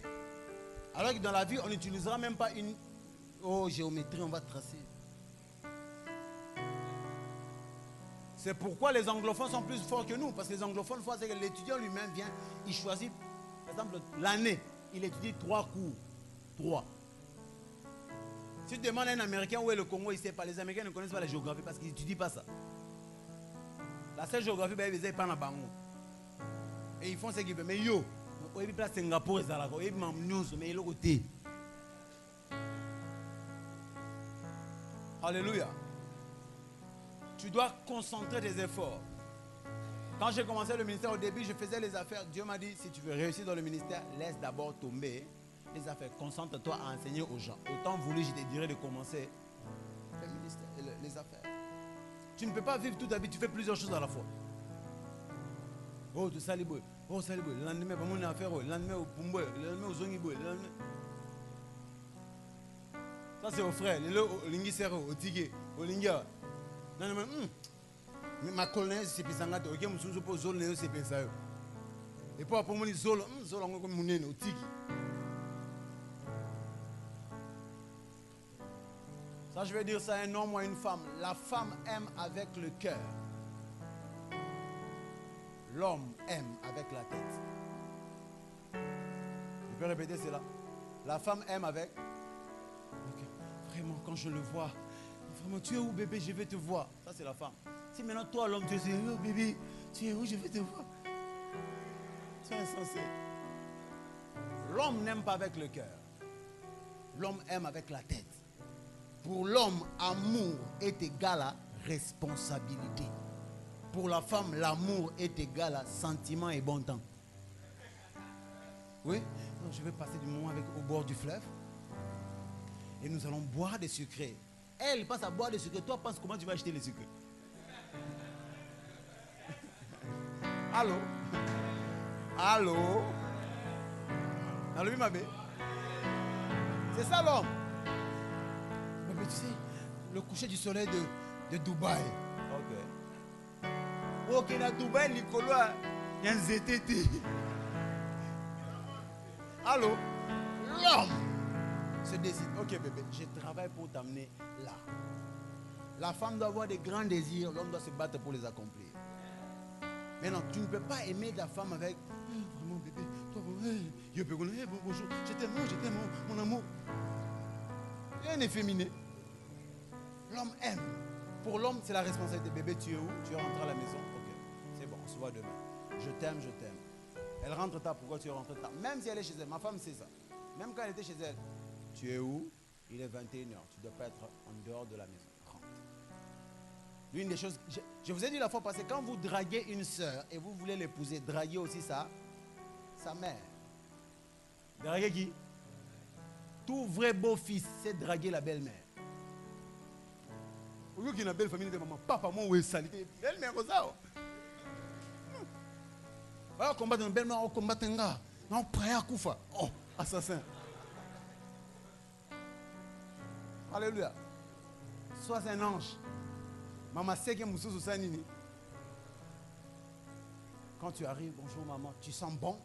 Alors que dans la vie, on n'utilisera même pas une... Oh, géométrie, on va tracer. C'est pourquoi les anglophones sont plus forts que nous. Parce que les anglophones, c'est que l'étudiant lui-même vient, il choisit, par exemple, l'année. Il étudie 3 cours. 3. Si tu demandes à un Américain où est le Congo, il ne sait pas. Les Américains ne connaissent pas la géographie parce qu'ils n'étudient pas ça. La seule géographie, ils ne pas dans Bango. Et ils font ce qu'ils veulent. Mais yo, il y a Singapour et Zalako. Il y a news, mais il y a côté. Alléluia. Tu dois concentrer tes efforts. Quand j'ai commencé le ministère au début, je faisais les affaires. Dieu m'a dit, si tu veux réussir dans le ministère, laisse d'abord tomber les affaires. Concentre-toi à enseigner aux gens. Autant voulu, je te dirais de commencer le ministère, les affaires. Tu ne peux pas vivre toute ta vie, tu fais plusieurs choses à la fois. Oh, tu saliboy. Oh, saliboy. Le lendemain, pas mon affaire. Le lendemain, au Pumboy. Le lendemain, au Zongiboy. Ça, c'est au frère. Le lingi sero, au tigé, au linga. Non, non, mais ma colonne, c'est plus sangat. Ok, je me suis dit, zolo, c'est plus ça. Et puis après, je zolo, zolo, on comme mon au tigé. Ça, je vais dire ça à un homme ou à une femme. La femme aime avec le cœur. L'homme aime avec la tête. Je peux répéter cela. La femme aime avec le cœur. Vraiment, quand je le vois, vraiment, tu es où bébé, je vais te voir. Ça, c'est la femme. Si maintenant toi, l'homme, tu es où bébé, tu es où, je vais te voir. C'est insensé. L'homme n'aime pas avec le cœur. L'homme aime avec la tête. Pour l'homme, amour est égal à responsabilité. Pour la femme, l'amour est égal à sentiment et bon temps. Oui, donc je vais passer du moment avec au bord du fleuve. Et nous allons boire des sucrés. Elle passe à boire des sucrés. Toi, pense comment tu vas acheter les sucrés. Allô? Allô? Allô, ma belle? C'est ça l'homme. Mais tu sais, le coucher du soleil de Dubaï. Ok. Ok, dans Dubaï, Nicolas, il y a un ZTT. Allô? L'homme se décide. Ok, bébé, je travaille pour t'amener là. La femme doit avoir des grands désirs, l'homme doit se battre pour les accomplir. Maintenant, tu ne peux pas aimer ta femme avec vraiment bébé, toi, bonjour, je t'aime, mon amour. Rien n'est féminin. L'homme aime. Pour l'homme, c'est la responsabilité. Bébé, tu es où? Tu es rentré à la maison? Ok, c'est bon, on se voit demain. Je t'aime, je t'aime. Elle rentre tard, pourquoi tu rentres tard? Même si elle est chez elle, ma femme sait ça. Même quand elle était chez elle, tu es où? Il est 21h, tu ne dois pas être en dehors de la maison. Rentre. L'une des choses, je vous ai dit la fois passée, quand vous draguez une sœur et vous voulez l'épouser, draguez aussi sa mère. Draguer qui? Tout vrai beau-fils, c'est draguer la belle-mère. Au lieu qu'il y ait une belle famille de maman, papa, moi, où est salité? Belle-mère, comme ça. Voilà, combattre une belle-mère, on combat un gars. On prie à Koufa. Oh, assassin. Alléluia. Sois un ange. Maman sait que Moussou Sanini. Quand tu arrives, bonjour maman, tu sens bon.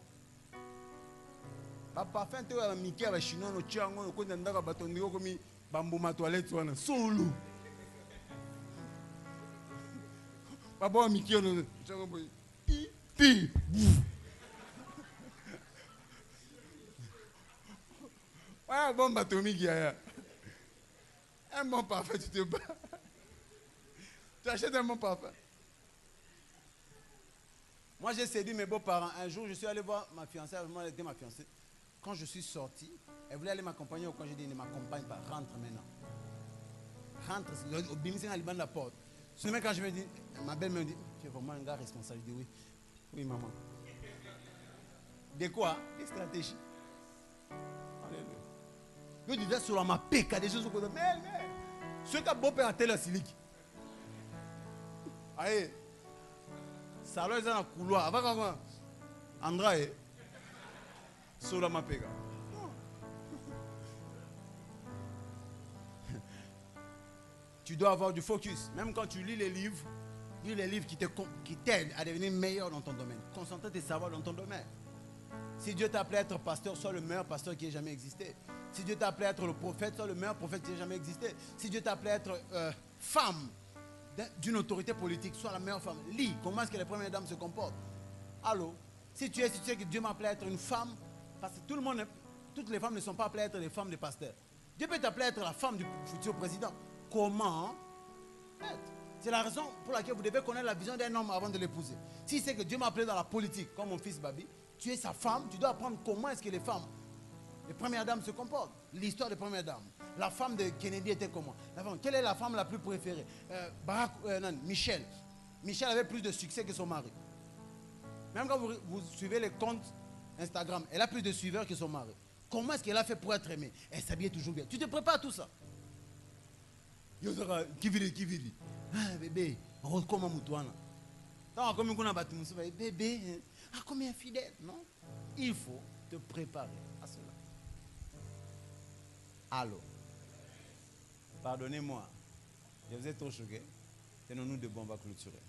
Papa, fin de Mickey avec Chinois, no Tchango, no Kondanda, Batonio, comme Bambou, ma toilette, solo. Papa, Mickey, no Tchango, pi. Ouais, bon bateau, Mickey. Un bon parfum, tu te bats. Tu achètes un bon parfum. Moi, j'ai séduit mes beaux-parents. Un jour, je suis allé voir ma fiancée. Moi, elle était ma fiancée. Quand je suis sorti, elle voulait aller m'accompagner. Quand j'ai dit, ne m'accompagne pas, rentre maintenant. Rentre, au bimissin à la porte. Seulement quand je me dis, ma belle me dit, tu es vraiment un gars responsable. Je dis oui. Oui, maman. De quoi? Des stratégies. Alléluia. Je disais sur ma péca, des choses au côté. Mais, ce qu'a beau père à tel silique. Allez. Ça là, ils sont dans le couloir. Avant comment? André. Sur ma péca. Tu dois avoir du focus. Même quand tu lis les livres qui t'aident à devenir meilleur dans ton domaine. Concentre tes savoirs dans ton domaine. Si Dieu t'a appelé à être pasteur, sois le meilleur pasteur qui ait jamais existé. Si Dieu t'a appelé à être le prophète, sois le meilleur prophète qui ait jamais existé. Si Dieu t'a appelé à être femme d'une autorité politique, sois la meilleure femme. Lis comment est-ce que les premières dames se comportent. Allô? Si tu sais que Dieu m'a appelé à être une femme, parce que toutes les femmes ne sont pas appelées à être les femmes des pasteurs. Dieu peut t'appeler à être la femme du futur président. Comment être? C'est la raison pour laquelle vous devez connaître la vision d'un homme avant de l'épouser. Si c'est que Dieu m'a appelé dans la politique, comme mon fils Babi, tu es sa femme, tu dois apprendre comment est-ce que les femmes, les premières dames se comportent. L'histoire des premières dames. La femme de Kennedy était comment? Quelle est la femme la plus préférée? Michel. Michel avait plus de succès que son mari. Même quand vous suivez les comptes Instagram, elle a plus de suiveurs que son mari. Comment est-ce qu'elle a fait pour être aimée? Elle s'habillait toujours bien. Tu te prépares à tout ça. Qui vit? Ah, bébé, comment moutouana? Comme on a battu, bébé, combien fidèle, non? Il faut te préparer à cela. Allô? Pardonnez-moi. Je vous ai trop choqué. Tenons-nous debout, on va clôturer.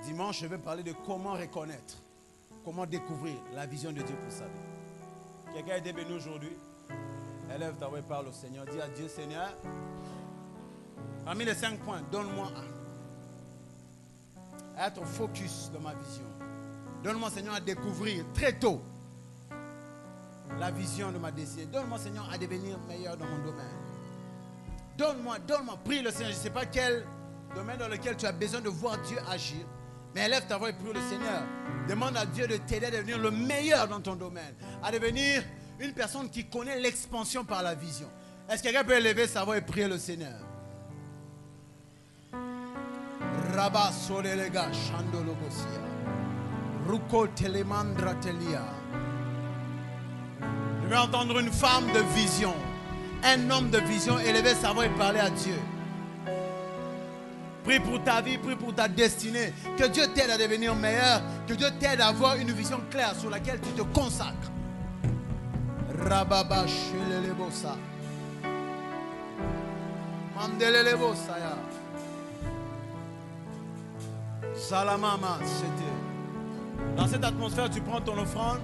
Dimanche, je vais parler de comment reconnaître, comment découvrir la vision de Dieu pour sa vie. Quelqu'un a été béni aujourd'hui? Élève ta voix et parle au Seigneur. Dis à Dieu, Seigneur, parmi les 5 points, donne-moi à être focus dans ma vision. Donne-moi, Seigneur, à découvrir très tôt la vision de ma destinée. Donne-moi, Seigneur, à devenir meilleur dans mon domaine. Donne-moi, prie le Seigneur. Je ne sais pas quel domaine dans lequel tu as besoin de voir Dieu agir. Mais élève ta voix et prie le Seigneur. Demande à Dieu de t'aider à devenir le meilleur dans ton domaine. À devenir une personne qui connaît l'expansion par la vision. Est-ce que quelqu'un peut élever sa voix et prier le Seigneur? Rabba solelega chandologosia. Ruko telemandra telia. Je vais entendre une femme de vision, un homme de vision élever sa voix et parler à Dieu. Prie pour ta vie, prie pour ta destinée. Que Dieu t'aide à devenir meilleur. Que Dieu t'aide à avoir une vision claire sur laquelle tu te consacres. Rababa shelelebosa. Mandelelebosa ya. Salamama, c'était. Dans cette atmosphère, tu prends ton offrande.